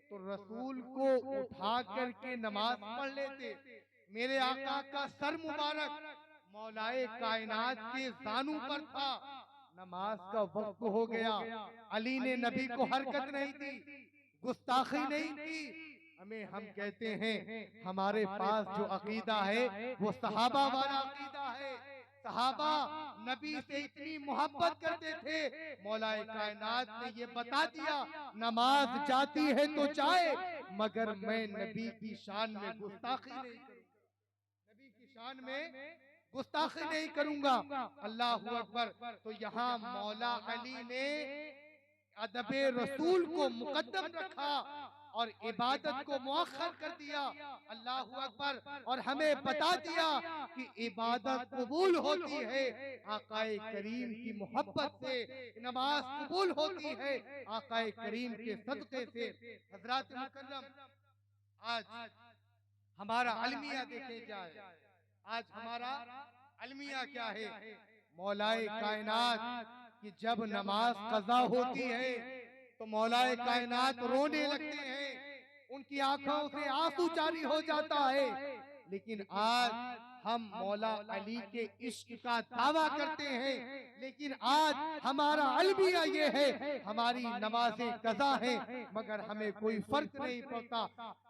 तो रसूल को उठा करके नमाज पढ़ लेते। मेरे आका का सर मुबारक मौलाए कायनात के जानू पर था। नमाज का वक्त हो गया। अली ने नबी को हरकत नहीं दी, गुस्ताखी नहीं की। हम कहते हैं हमारे पास जो अकीदा है वो सहाबा वाला अकीदा है। सहाबा नबी से इतनी मोहब्बत करते थे, मौलाए कायनात ने ये बता दिया, नमाज जाती है तो जाए, मगर मैं नबी की शान में गुस्ताखी नहीं करूंगा। नबी की शान में गुस्ताखी नहीं करूंगा। अल्लाह अकबर। तो यहाँ मौला अली ने अदबे रसूल को मुकद्दम रखा और इबादत को मुअख्खर कर दिया। अल्लाह अकबर। और हमें बता दिया कि इबादत कबूल होती है आकाए करीम की मोहब्बत से, नमाज कबूल होती है आकाए करीम के सदक़े से। हज़रात मुकर्रम आज हमारा अलमिया देखे जाए। आज हमारा अलमिया क्या है? मौलाए कायनात कि जब नमाज कज़ा होती है तो मौलाए कायनात रोने लगते हैं, उनकी आंखों से आंसू जारी हो जाता है। लेकिन आज हम मौला अली के इश्क का दावा करते हैं, लेकिन आज हमारा अलमिया ये है, हमारी नमाजें कज़ा हैं, मगर हमें कोई फर्क नहीं पड़ता।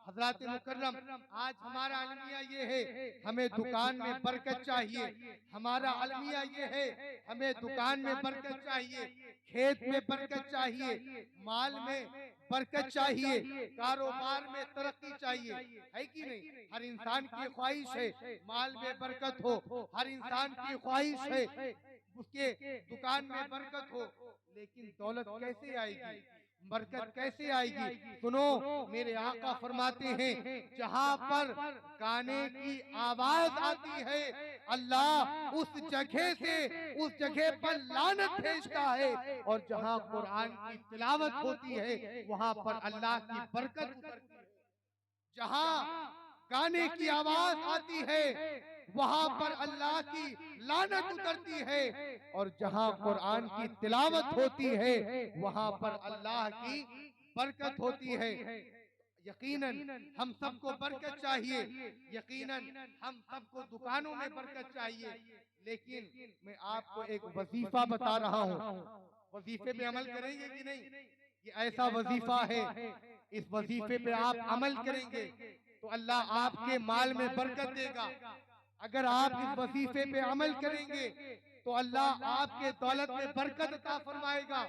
हज़रात मुकर्रम आज हमारा अलमिया ये है, हमें दुकान में बरकत चाहिए। हमारा अलमिया ये है, हमें दुकान में बरकत चाहिए, खेत में बरकत चाहिए, माल में बरकत चाहिए, कारोबार में तरक्की चाहिए, है कि नहीं? हर इंसान की ख्वाहिश है माल में बरकत हो, हर इंसान की ख्वाहिश है उसके दुकान में बरकत हो। लेकिन दौलत कैसे आएगी? बरकत कैसे आएगी? सुनो, मेरे आका फरमाते हैं जहां पर गाने की आवाज आती है अल्लाह उस जगह से उस जगह पर लानत भेजता है, और जहां कुरान की तिलावत होती है वहां पर अल्लाह की बरकत उतरती है। जहां गाने की आवाज आती है वहां पर अल्लाह की लानत उतरती है, और जहां कुरान की तिलावत होती है वहां पर अल्लाह की बरकत होती है। यकीनन हम सबको बरकत चाहिए, यकीनन हम सबको दुकानों में बरकत चाहिए, लेकिन मैं आपको एक वजीफा बता रहा हूँ। वजीफे पे अमल करेंगे कि नहीं? ये ऐसा वजीफा है, इस वजीफे पे आप अमल करेंगे तो अल्लाह आपके माल में बरकत देगा। अगर आप इस वजीफे पे अमल करेंगे तो अल्लाह आपके दौलत में बरकत अता फरमाएगा।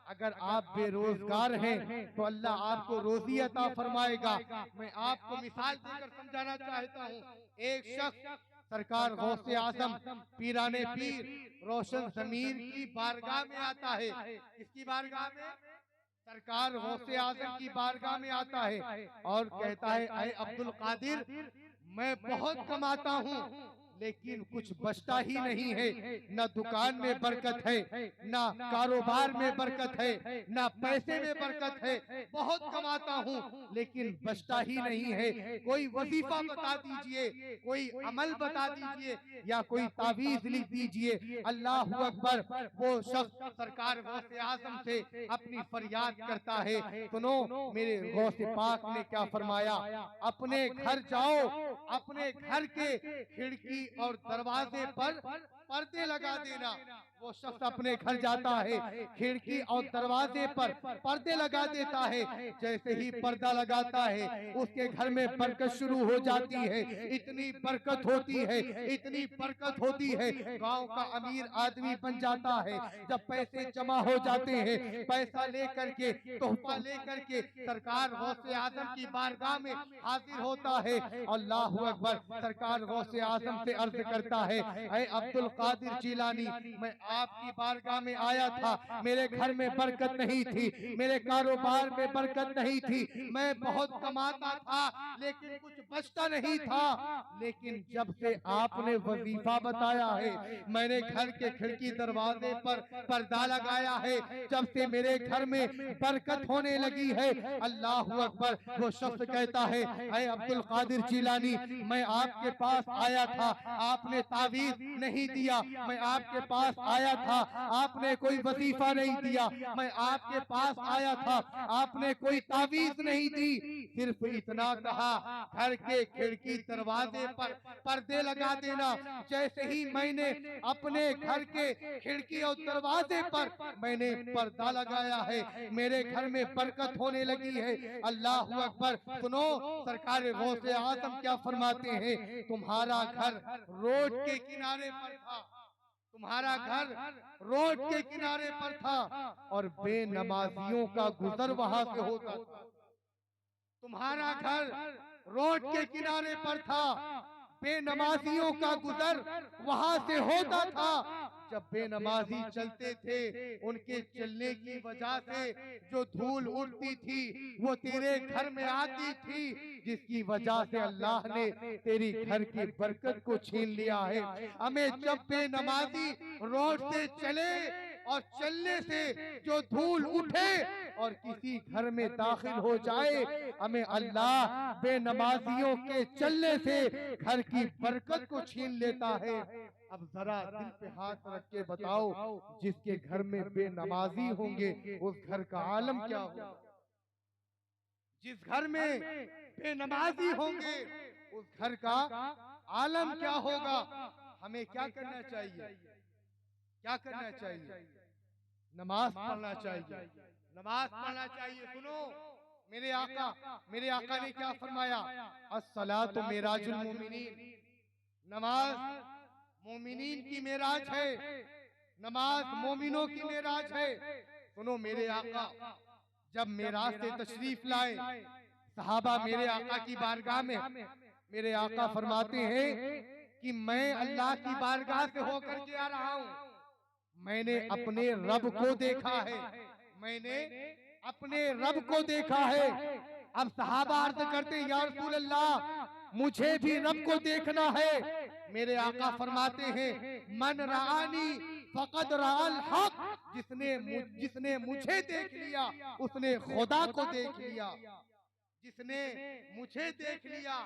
अगर आप बेरोजगार हैं तो अल्लाह आपको रोजी अता फरमाएगा। मैं आपको मिसाल देकर समझाना चाहता हूँ। एक शख्स सरकार गौसे आजम पीराने पीर रोशन जमीर की बारगाह में आता है। किसकी बारगाह में? सरकार गौसे आजम की बारगाह में आता है और कहता है, अय अब्दुल कादिर, मैं बहुत कमाता हूँ लेकिन कुछ बचता ही नहीं है। न दुकान में बरकत है, न कारोबार में बरकत है, न पैसे में बरकत है। बहुत कमाता हूँ लेकिन बचता ही नहीं है। कोई वजीफा बता दीजिए, कोई अमल बता दीजिए, या कोई तावीज लिख दीजिए। अल्लाह अकबर। वो शख्स सरकार गौसे आजम से अपनी फरियाद करता है। सुनो, मेरे गौसे पाक ने क्या फरमाया? अपने घर जाओ, अपने घर के खिड़की और दरवाजे पर पर्दे लगा देना। वो शख्स अपने घर जाता है, खिड़की और दरवाजे पर पर्दे लगा देता है। जैसे ही पर्दा लगाता है उसके घर में बरकत शुरू हो जाती है। इतनी बरकत होती है, इतनी बरकत होती है, गांव का अमीर आदमी बन जाता है। जब पैसे जमा हो जाते हैं, पैसा लेकर के, तोहफा लेकर के सरकार गौसे आजम की बारगाह में हाजिर होता है। अल्लाह अकबर। सरकार गौसे आजम से अर्ज करता है, ऐ अब्दुल कादिर जिलानी, मैं आपकी बारगाह में आया था। मेरे घर में बरकत नहीं थी, मेरे कारोबार में बरकत नहीं थी, मैं बहुत कमाता था लेकिन कुछ बचता नहीं था। लेकिन जब से आपने वजीफा बताया है, मैंने घर के खिड़की दरवाजे पर पर्दा लगाया है, जब से मेरे घर में बरकत होने लगी है। अल्लाह अकबर। वो शख्स कहता है, ऐ अब्दुल कादिर जिलानी, मैं आपके पास आया था, आपने तावीज नहीं दिया। मैं आपके पास आया था, आपने कोई वजीफा नहीं दिया। मैं आपके पास आया था, आपने कोई तावीज नहीं दी। सिर्फ इतना कहा, घर के खिड़की दरवाजे पर पर्दे लगा देना। जैसे ही मैंने अपने घर के खिड़की और दरवाजे पर मैंने पर्दा लगाया है, मेरे घर में बरकत होने लगी है। अल्लाह अकबर। सुनो, सरकार गौसे आजम क्या फरमाते हैं? तुम्हारा घर रोड के किनारे पर था, तुम्हारा घर रोड के किनारे पर था और बेनमाजियों का गुजर वहां से होता था। तुम्हारा घर रोड के किनारे पर था, बेनमाजियों का गुजर वहां से होता था। जब बेनमाजी चलते थे, उनके चलने की वजह से जो धूल उड़ती थी वो तेरे घर में आती थी, जिसकी वजह से अल्लाह ने तेरी घर की बरकत को छीन लिया है। हमें जब बेनमाजी रोड से चले और चलने से जो धूल उठे और किसी घर में दाखिल हो जाए, हमें अल्लाह बेनमाजियों के चलने से घर की बरकत को छीन लेता है। अब जरा दिल पे हाथ रख के बताओ, जिसके घर में बेनमाजी होंगे उस घर का आलम क्या होगा? जिस घर में बेनमाजी होंगे उस घर का आलम क्या होगा? हमें क्या करना चाहिए? क्या करना चाहिए? नमाज पढ़ना चाहिए, नमाज पढ़ना चाहिए। सुनो, मेरे आका ने क्या फरमाया? अस्सलातु मिराजुल मोमिनीन, नमाज मोमिनीन की मेराज है, नमाज मोमिनों की मेराज है। सुनो, मेरे आका जब मेराज से तशरीफ लाए, सहाबा मेरे आका की बारगाह में, मेरे आका फरमाते हैं कि मैं अल्लाह की बारगाह से होकर के आ रहा हूँ, मैंने अपने रब को देखा है, मैंने अपने रब को देखा है। अब सहाबा अर्ज करते या रसूल अल्लाह मुझे भी रब को देखना है। मेरे आका फरमाते हैं मन रानी फकद राल हक, जिसने मुझे देख लिया उसने खुदा को देख लिया। जिसने मुझे देख लिया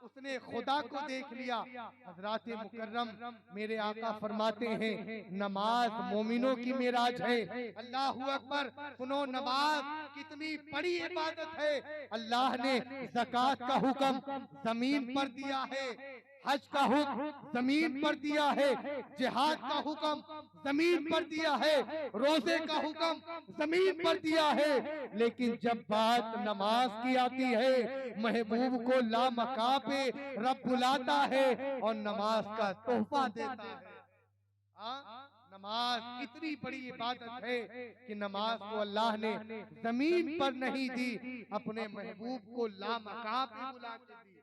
उसने खुदा को देख लिया। हजरात मुकर्रम मेरे आका फरमाते हैं नमाज मोमिनों की मेराज है। अल्लाहू अकबर। सुनो नमाज कितनी बड़ी इबादत है। अल्लाह ने ज़कात का हुक्म जमीन पर दिया है, हज का हुक्म जमीन पर दिया है, जिहाद का हुक्म जमीन पर दिया है, रोजे का हुक्म जमीन पर दिया है। लेकिन जब बात नमाज की आती है महबूब को लामका पे रब बुलाता है और नमाज का तोहफा देता है। नमाज इतनी बड़ी इबादत है कि नमाज को अल्लाह ने जमीन पर नहीं दी, अपने महबूब को लामका पे बुला के दी।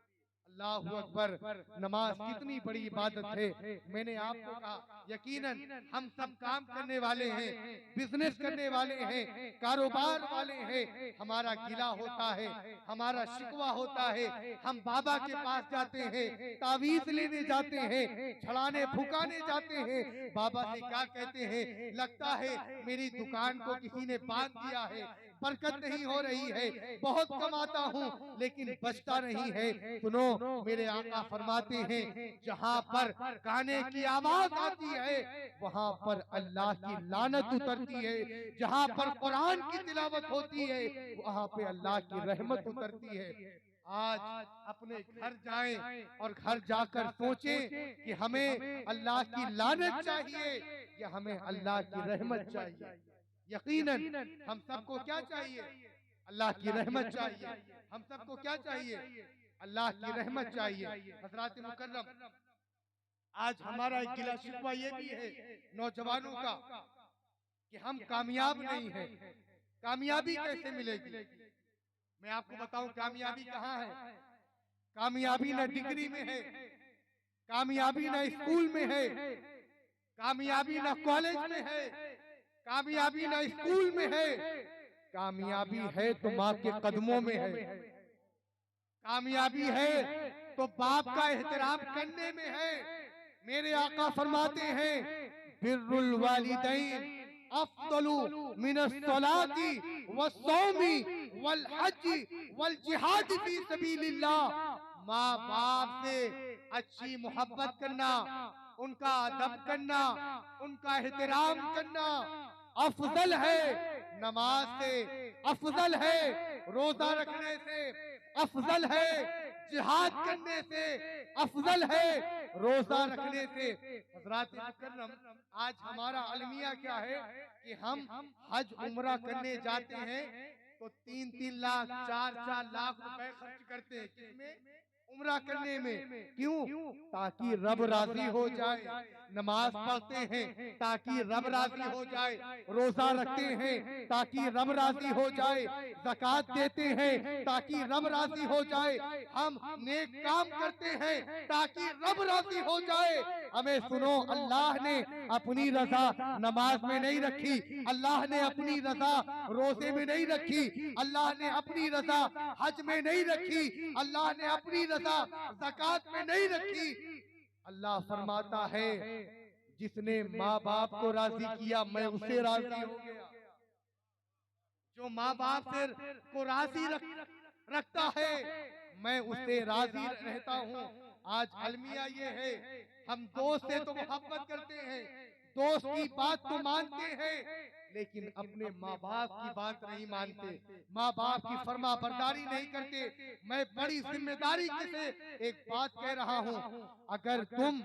अल्लाहू अकबर। नमाज कितनी बड़ी इबादत है। मैंने आपको कहा यकीनन हम सब काम करने वाले हैं, बिजनेस करने वाले हैं, कारोबार वाले हैं। हमारा गिला होता है, हमारा शिकवा होता है। हम बाबा के पास जाते हैं, तावीज लेने जाते हैं, छड़ाने फुकाने जाते हैं। बाबा से क्या कहते हैं, लगता है मेरी दुकान को किसी ने बांध दिया है, बरकत नहीं हो रही है, बहुत कमाता हूँ लेकिन बचता नहीं है। सुनो मेरे आका फरमाते हैं जहाँ पर गाने की आवाज आती है वहाँ पर अल्लाह की लानत उतरती है। जहाँ पर कुरान की तिलावत होती है वहाँ पे अल्लाह की रहमत उतरती है। आज अपने घर जाएं और घर जाकर सोचें कि हमें अल्लाह की लानत चाहिए या हमें अल्लाह की रहमत चाहिए। यकीनन हम सबको क्या चाहिए, अल्लाह की रहमत चाहिए। हम सबको क्या चाहिए, अल्लाह की रहमत चाहिए। हज़रात मुकर्रम आज हमारा एक गिला शिकवा ये भी है नौजवानों का कि हम कामयाब नहीं हैं। कामयाबी कैसे मिलेगी? मैं आपको बताऊं कामयाबी कहाँ है। कामयाबी न डिग्री में है, कामयाबी न स्कूल में है, कामयाबी न कॉलेज में है, कामयाबी न स्कूल में है, कामयाबी है तो माँ के कदमों में है। कामयाबी है तो बाप का एहतराम करने में है। मेरे आका फरमाते हैं बिर्रुल वालिदैन अफदलु मिनस सलाती वस्सौमी वल हज्जी वल जिहाद फी सबीलिल्लाह। माँ बाप से अच्छी मोहब्बत करना, उनका अदब करना, उनका एहतराम करना अफजल है नमाज से, अफजल है रोजा रखने से, अफजल है जिहाद करने से, अफजल है रोजा रखने से। हज़रात मुकर्रम आज हमारा अलमिया क्या है कि हम हज उम्रा करने जाते हैं तो 3-3 लाख 4-4 लाख रुपए खर्च करते हैं। किसमें? उम्रा करने में। क्यों? ताकि रब राजी हो जाए। नमाज पढ़ते हैं ताकि रब राजी हो जाए, रोजा रखते हैं ताकि रब राजी हो जाए, ज़कात देते हैं ताकि रब राजी हो जाए, हम नेक काम करते हैं ताकि रब राजी हो जाए। हमें सुनो अल्लाह ने अपनी रजा नमाज में नहीं रखी, अल्लाह ने अपनी रजा रोजे में नहीं रखी, अल्लाह ने अपनी रजा हज में नहीं रखी, अल्लाह ने अपनी रजा ज़कात में नहीं रखी। अल्लाह फरमाता है जिसने माँ बाप को राजी किया मैं उससे राजी हो गया। जो माँ बाप से को राजी रखता है मैं उससे राजी रहता हूँ। आज अलमिया ये है हम दोस्त से तो मोहब्बत करते हैं, दोस्त की बात तो मानते हैं, लेकिन अपने माँ बाप की बात नहीं मानते, माँ बाप की फर्मा बरदारी नहीं करते। मैं बड़ी जिम्मेदारी से एक बात कह रहा हूँ, अगर तुम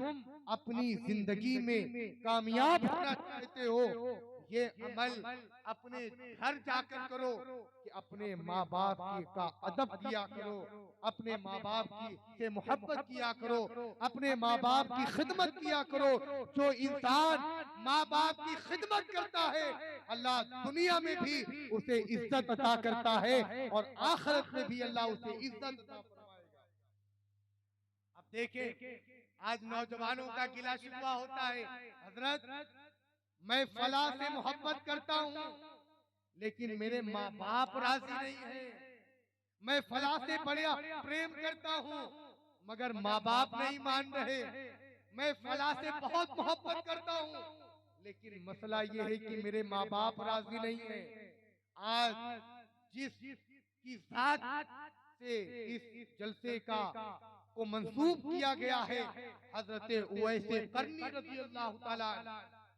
अपनी जिंदगी में कामयाब होना चाहते हो ये अमल अपने घर जाकर करो कि अपने माँ बाप का अदब किया करो, अपने माँ बाप की से मोहब्बत किया करो, अपने माँ बाप की खिदमत किया करो। जो इंसान माँ बाप की खिदमत करता है अल्लाह दुनिया में भी उसे इज्जत अता करता है और आखिरत में भी अल्लाह उसे इज्जत अता फरमाएगा। अब देखें आज नौजवानों का गिला शिकवा होता है, हजरत मैं फला से मोहब्बत करता हूँ लेकिन मेरे माँ बाप राजी नहीं है। मैं फला से बड़ा प्रेम करता हूँ मगर माँ बाप नहीं मान रहे। मैं फला से बहुत मोहब्बत करता हूँ लेकिन मसला ये है कि मेरे माँ बाप राजी नहीं है। आज जिस की जात से इस जलसे का को मंसूब किया गया है, हजरत उवैस करनी रज़ी अल्लाह ताला,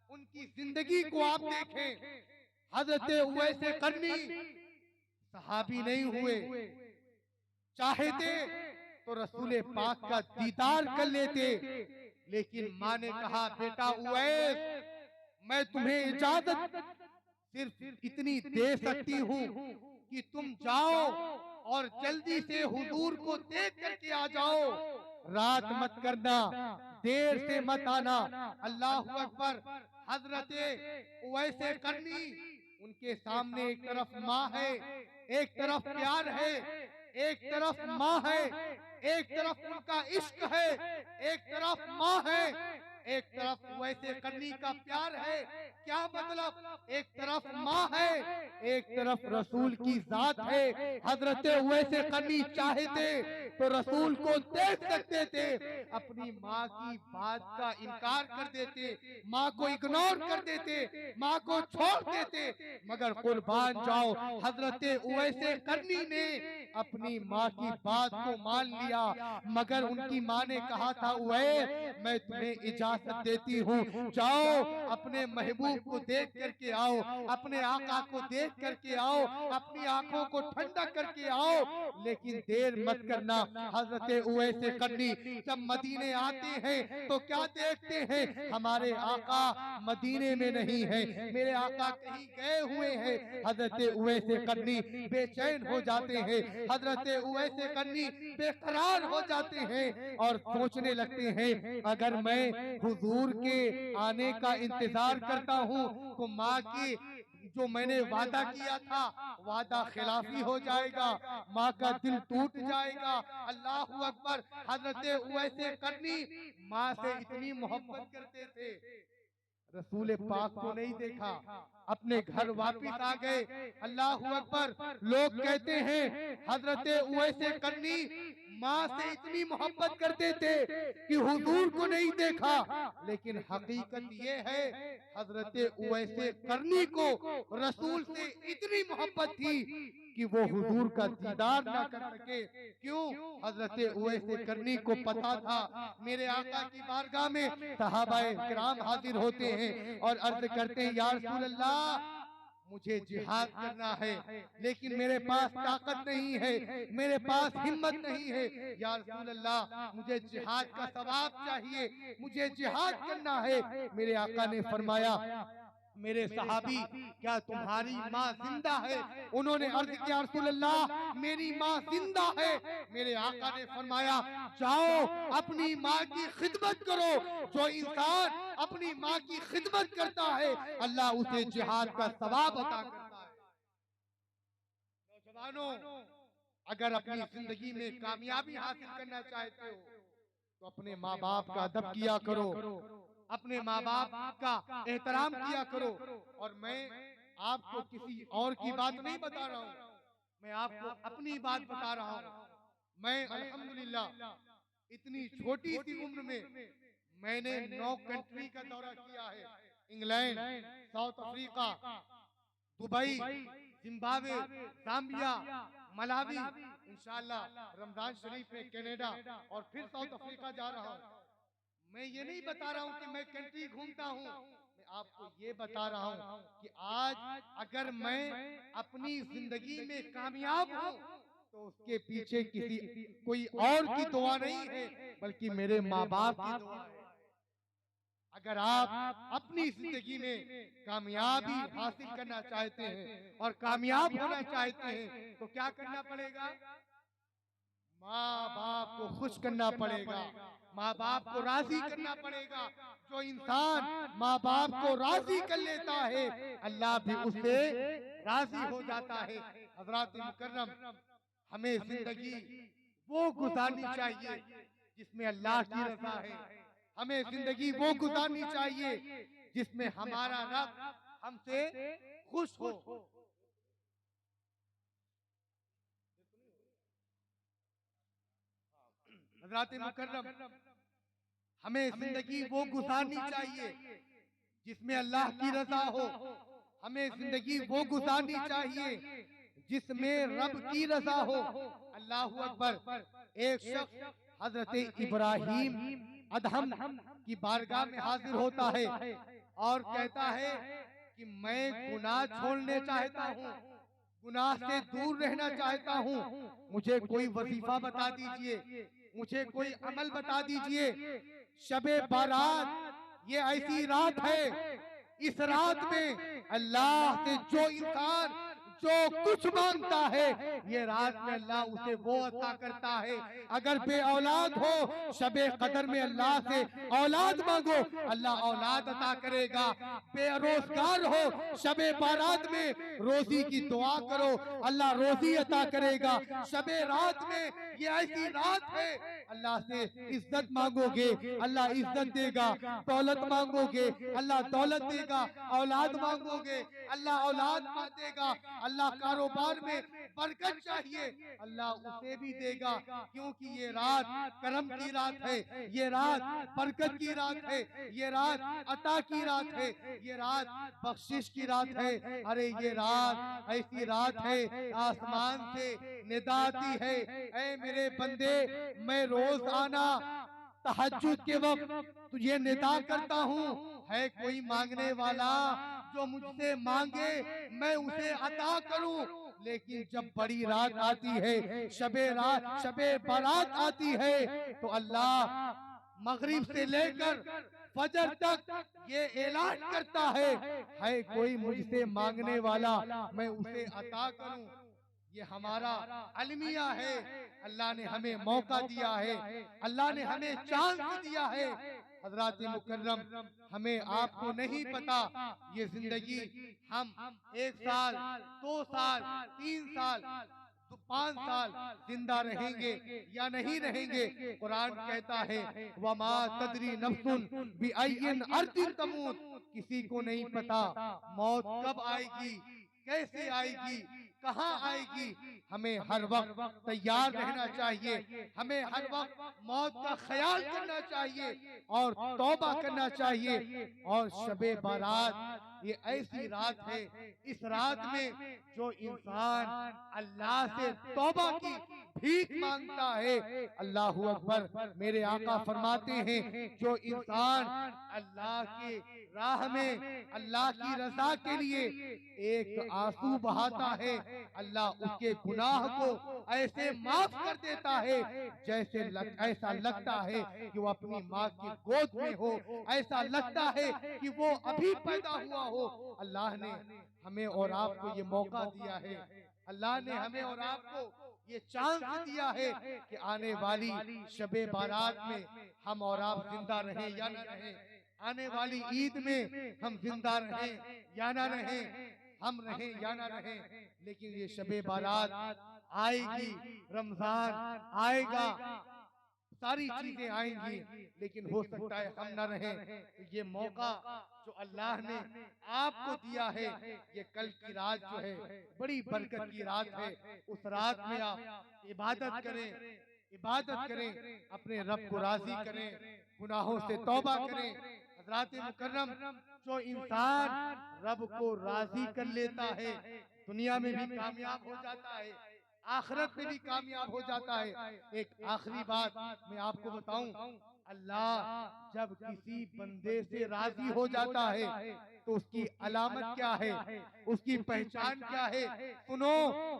उनकी जिंदगी को आप देखें। हजरत उवैस करनी सहाबी नहीं हुए, चाहते तो रसूल पाक का दीदार कर लेते, लेकिन माँ ने कहा बेटा उवैस, मैं तुम्हें इजाजत सिर्फ इतनी दे सकती हूँ कि तुम जाओ और जल्दी से हुजूर को देख करके आ जाओ। रात मत करना, देर से मत आना। अल्लाह अकबर। हजरत उवैस करनी, उनके सामने एक तरफ माँ है, एक तरफ प्यार है, एक तरफ माँ है, एक तरफ उनका इश्क है, एक तरफ माँ है, एक तरफ उवैस करनी का प्यार है। क्या मतलब? एक तरफ माँ है, एक तरफ रसूल की जात है। हजरत उवैस करनी चाहते तो रसूल को देख सकते थे, अपनी माँ की बात का इनकार कर देते, माँ को इग्नोर कर देते, माँ को छोड़ देते, मगर कुर्बान जाओ हजरत उवैस करनी ने अपनी माँ की बात को मान लिया। मगर उनकी माँ ने कहा था उवैस, मैं तुम्हें इजाजत देती हूँ, जाओ अपने महबूब को देख करके आओ, अपने आका को देख करके आओ, अपनी आंखों को ठंडा करके आओ, लेकिन देर मत करना। हजरत उवैस करनी जब मदीने आते हैं तो क्या देखते हैं? हमारे आका मदीने में नहीं है, मेरे आका कहीं गए हुए हैं। हजरत उवैस करनी बेचैन हो जाते हैं, हजरत उवैस करनी बेकरार हो जाते हैं और सोचने लगते हैं अगर मैं हुजूर के आने का इंतजार करता हूँ तो माँ की जो मैंने वादा किया था वादा खिलाफी हो जाएगा, माँ का दिल टूट जाएगा। अल्लाह अकबर। हजरत उवैस करनी माँ से इतनी मोहब्बत करते थे, रसूल पाक को नहीं देखा, अपने घर वापिस आ गए। अल्लाह अकबर। लोग कहते हैं हजरत उवैस करनी माँ से इतनी मोहब्बत करते थे कि हुजूर को नहीं देखा, लेकिन हकीकत ये है हजरत उवैस करनी को रसूल से इतनी मोहब्बत थी कि वो हुजूर का दीदार ना कर सके। क्यों? हजरत उवैस करनी को पता था मेरे आका की बारगाह में सहाबाए किराम हाजिर होते हैं और अर्ज करते हैं या रसूल अल्लाह, मुझे जिहाद करना है लेकिन मेरे पास ताकत नहीं है, मेरे पास हिम्मत नहीं है। या रसूल अल्लाह, मुझे जिहाद का सवाब चाहिए, मुझे जिहाद करना है। मेरे आका ने फरमाया मेरे सहाबी, क्या तुम्हारी माँ जिंदा है? उन्होंने अर्ज किया रसूल अल्लाह, मेरी माँ जिंदा है। मेरे आका ने फरमाया जाओ अपनी माँ की खिदमत करो। जो इंसान अपनी माँ की खिदमत करता है अल्लाह उसे जिहाद का सवाब अता करता है। नौजवानों, अगर अपनी जिंदगी में कामयाबी हासिल करना चाहते हो तो अपने माँ बाप का अदब किया करो, अपने माँ बाप का एहतराम किया करो। और मैं आपको किसी और की बात नहीं बता रहा हूँ, मैं आपको अपनी बात बता रहा हूँ। मैं अल्हम्दुलिल्लाह इतनी छोटी सी उम्र में मैंने 9 कंट्री का दौरा किया है। England, south Africa, Dubai, Zimbabwe, Zambia, Malawi, इंशाअल्लाह रमजान शरीफ में कनाडा और फिर साउथ अफ्रीका जा रहा हूँ। मैं ये नहीं बता रहा हूँ कि मैं कंट्री घूमता हूँ, मैं आपको ये बता रहा हूँ कि आज अगर मैं अपनी जिंदगी में कामयाब हूँ तो उसके पीछे किसी कोई और की दुआ नहीं है बल्कि मेरे माँ बाप की दुआ है। अगर आप अपनी जिंदगी में कामयाबी हासिल करना चाहते हैं और कामयाब होना चाहते हैं तो क्या करना पड़ेगा? माँ बाप को खुश करना पड़ेगा, माँ बाप को राजी करना पड़ेगा। जो इंसान माँ बाप को राजी कर लेता है अल्लाह भी उससे राजी हो जाता है। हज़रात मुकर्रम, हमें जिंदगी वो गुजारनी चाहिए जिसमें अल्लाह की रजा है। हमें जिंदगी वो गुजारनी चाहिए जिसमें हमारा रब हमसे खुश हो। हज़रात मुकर्रम, हमें जिंदगी वो गुजारनी चाहिए जिसमें अल्लाह की रजा हो। हमें जिंदगी वो गुजारनी चाहिए जिसमें रब की रजा हो। अल्लाहु अकबर। एक शख्स हजरत इब्राहीम अदहम की बारगाह में हाजिर होता है और कहता है कि मैं गुनाह छोड़ने चाहता हूँ, गुनाह से दूर रहना चाहता हूँ, मुझे कोई वजीफा बता दीजिए, मुझे कोई अमल बता दीजिए। शबे बारात ये ऐसी रात है, इस रात में अल्लाह से जो इंसान जो कुछ मांगता है, ये रात में अल्लाह उसे वो अता करता है। अगर बे औलाद हो, शबे कदर में अल्लाह से औलाद मांगो, अल्लाह औलाद अता करेगा। बेरोजगार हो, शबे बारात में रोजी की दुआ करो, अल्लाह रोजी अता करेगा। शबे रात में ये ऐसी रात है, अल्लाह से इज्जत मांगोगे, अल्लाह इज्जत देगा। दौलत मांगोगे, अल्लाह दौलत देगा। औलाद मांगोगे, अल्लाह औलाद देगा। अल्लाह कारोबार में बरकत चाहिए, अल्लाह उसे भी देगा, क्योंकि ये रात करम की रात है, ये रात बरकत की रात है, ये रात अता की रात है, ये रात बख्शिश की रात है। अरे ये रात ऐसी रात है, आसमान से निदा आती है, ऐ मेरे बंदे मैं रोज आना तहज्जुद के वक्त तुझे निदा करता हूँ, है कोई मांगने वाला जो मुझसे मांगे मैं उसे अता करूं। लेकिन जब बड़ी रात आती है, शबे बारात आती है, तो अल्लाह मगरिब से लेकर फजर तक ये ऐलान करता है कोई मुझसे मांगने वाला मैं उसे अता करूं। ये हमारा अलमिया है, अल्लाह ने हमें मौका दिया है, अल्लाह ने हमें चांस दिया है। हज़रात मुकर्रम, हमें आपको नहीं पता ये जिंदगी हम 1 साल 2 साल 3 साल 5 साल जिंदा रहेंगे या नहीं रहेंगे। कुरान कहता है वमा तदरी नफ्सुन बिअय्यिन अर्दिन तमूत, किसी को नहीं पता मौत कब आएगी, कैसे आएगी, कहाँ आएगी। हमें हर वक्त तैयार रहना चाहिए, हमें हर वक्त मौत का ख्याल करना चाहिए और तौबा करना चाहिए। और शबे बारात ये ऐसी रात है, इस रात में जो इंसान अल्लाह से तौबा की भीख मांगता है, अल्लाहु अकबर, मेरे आका फरमाते हैं जो इंसान अल्लाह की राह में अल्लाह की रजा के लिए एक आंसू बहाता है, अल्लाह उसके गुनाह को ऐसे माफ कर देता है जैसे ऐसा लगता है कि वो अपनी माँ की गोद में हो, ऐसा लगता है कि वो अभी पैदा हुआ हो। अल्लाह ने हमें और आपको ये मौका दिया है, अल्लाह ने हमें और आपको ये चांस दिया है कि आने वाली शबे बारात में हम और आप जिंदा रहें या न रहें, आने वाली ईद में हम जिंदा रहें या न रहें, हम रहें या ना रहें, लेकिन ये शबे बारात आएगी, रमजान आएगा, सारी चीजें आएंगी, लेकिन हो सकता है हम ना रहें। ये मौका जो अल्लाह ने आपको दिया है, ये कल की रात जो है बड़ी बरकत की रात है, उस रात में आप इबादत करें, इबादत करें, अपने रब को राजी करें, गुनाहों से तौबा करें। हज़रात मुकर्रम, जो इंसान रब को राजी कर लेता है, दुनिया में भी कामयाब हो जाता है, आखिरत में भी कामयाब हो जाता है। एक आखिरी बात मैं आपको बताऊं, अल्लाह जब किसी बंदे से राजी हो जाता है तो उसकी अलामत क्या है, उसकी पहचान क्या है। सुनो,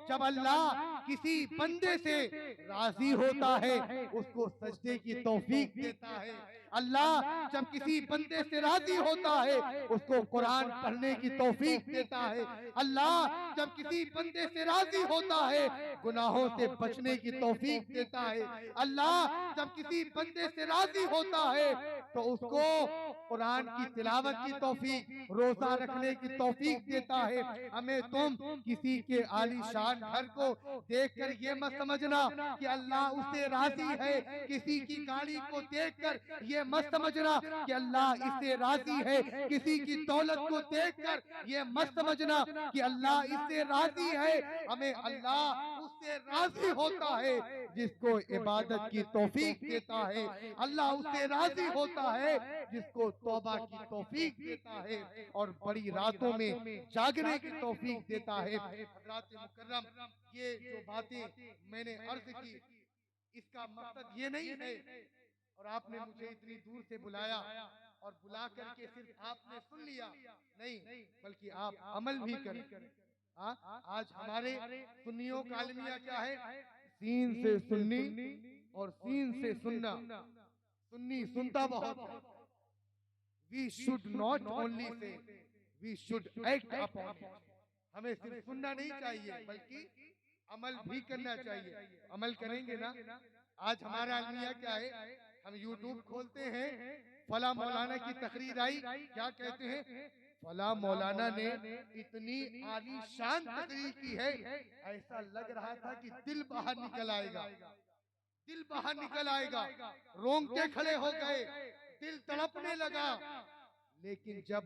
जब अल्लाह किसी बंदे से राजी होता है उसको सजदे की तौफीक देता है। अल्लाह जब किसी बंदे से राजी होता है उसको कुरान पढ़ने की तौफीक देता है। अल्लाह जब किसी बंदे से राजी होता है गुनाहों से बचने की तौफीक देता है। अल्लाह जब किसी बंदे से राजी होता है तो उसको कुरान की तिलावत की तौफीक, रोजा रखने की तौफीक देता है। हमें तुम किसी के आलीशान घर को देखकर ये मत समझना कि अल्लाह उससे राजी है, किसी की गाड़ी को देखकर ये मत समझना कि अल्लाह इससे राजी है, किसी की दौलत को देखकर ये मत समझना कि अल्लाह इससे राजी है। हमें अल्लाह उससे राजी होता है जिसको इबादत की तौफीक देता है। अल्लाह उससे राजी होता है जिसको तौबा की तौफीक देता है और बड़ी रातों में जागने की तौफीक देता है। हज़रात मुकर्रम, ये जो बातें मैंने अर्ज की, इसका मकसद ये नहीं है और आपने मुझे इतनी दूर से बुलाया और बुला करके सिर्फ आपने सुन लिया, नहीं, बल्कि आप अमल भी करें। आज हमारे सुन्नियों का अलमिया क्या है? सीन से सुन्नी और सीन से सुनना। सुन्नी सुनता बहुत है। We should not only say, we should act upon it. हमें सिर्फ सुनना नहीं चाहिए बल्कि अमल भी करना चाहिए। अमल करेंगे ना। आज हमारा अलमिया क्या है? हम यूट्यूब खोलते हैं, फला मौलाना की तकरीर आई, क्या कहते हैं? फला मौलाना ने इतनी आलीशान तकरीर की है, ऐसा लग रहा था कि दिल बाहर निकल आएगा, दिल बाहर निकल आएगा, रोंगटे खड़े हो गए, दिल तड़पने लगा। लेकिन जब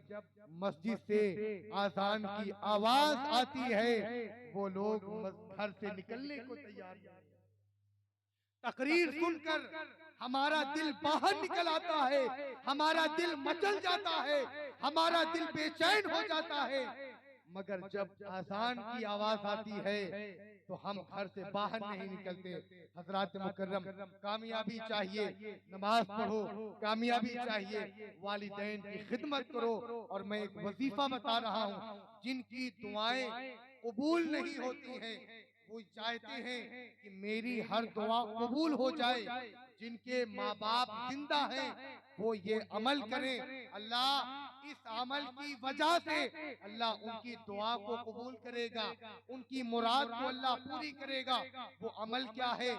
मस्जिद से आजान की आवाज आती है, वो लोग घर से निकलने को तैयार नहीं है। तकरीर सुनकर हमारा दिल बाहर निकल आता है, हमारा दिल मचल जाता है, हमारा दिल बेचैन हो जाता है। मगर जब आजान की आवाज आती है तो हम घर से बाहर नहीं निकलते। हजरात मुकर्रम, कामयाबी चाहिए, नमाज पढ़ो, कामयाबी चाहिए, वालिदैन की खिदमत करो। और मैं एक वजीफा बता रहा हूँ, जिनकी दुआएं कबूल नहीं होती हैं, वो चाहते हैं कि मेरी हर दुआ कबूल हो जाए। जिनके माँ बाप जिंदा हैं वो ये अमल करें, अल्लाह इस अमल की वजह से अल्लाह उनकी दुआ को कबूल करेगा, उनकी मुराद को अल्लाह पूरी करेगा। वो अमल क्या है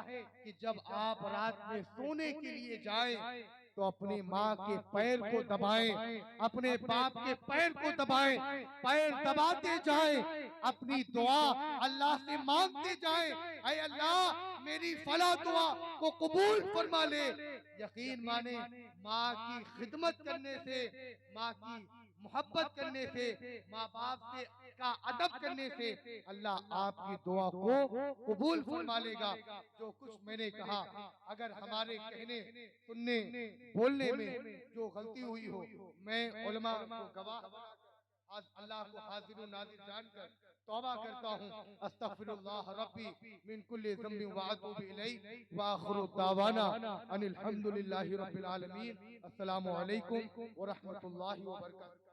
कि जब आप रात में सोने के लिए जाएं तो अपनी माँ के पैर को दबाएं, अपने बाप के पैर को दबाएं, पैर दबाते जाएं, अपनी दुआ अल्लाह से मांगते जाएं, ऐ अल्लाह मेरी फला दुआ को कबूल फरमा ले। यकीन माने, माँ की खिदमत करने से, माँ की मोहब्बत करने से, माँ बाप से का अदब करने से अल्लाह आपकी दुआ को कबूल फरमा लेगा। जो कुछ मैंने कहा, अगर हमारे कहने, सुनने, बोलने में जो गलती हुई हो, मैं उलमा को गवाह आज अल्लाह को हाजिर नाज़िर जानकर तौबा करता हूँ। अस्तगफिरुल्लाह रब्बी मिन कुल्ली ज़ंबिन व अतूबु इलैहि व आखिरु दावाना अनिल हम्दुलिल्लाहि रब्बिल आलमीन। अस्सलामु अलैकुम व रहमतुल्लाहि व बरकातहू।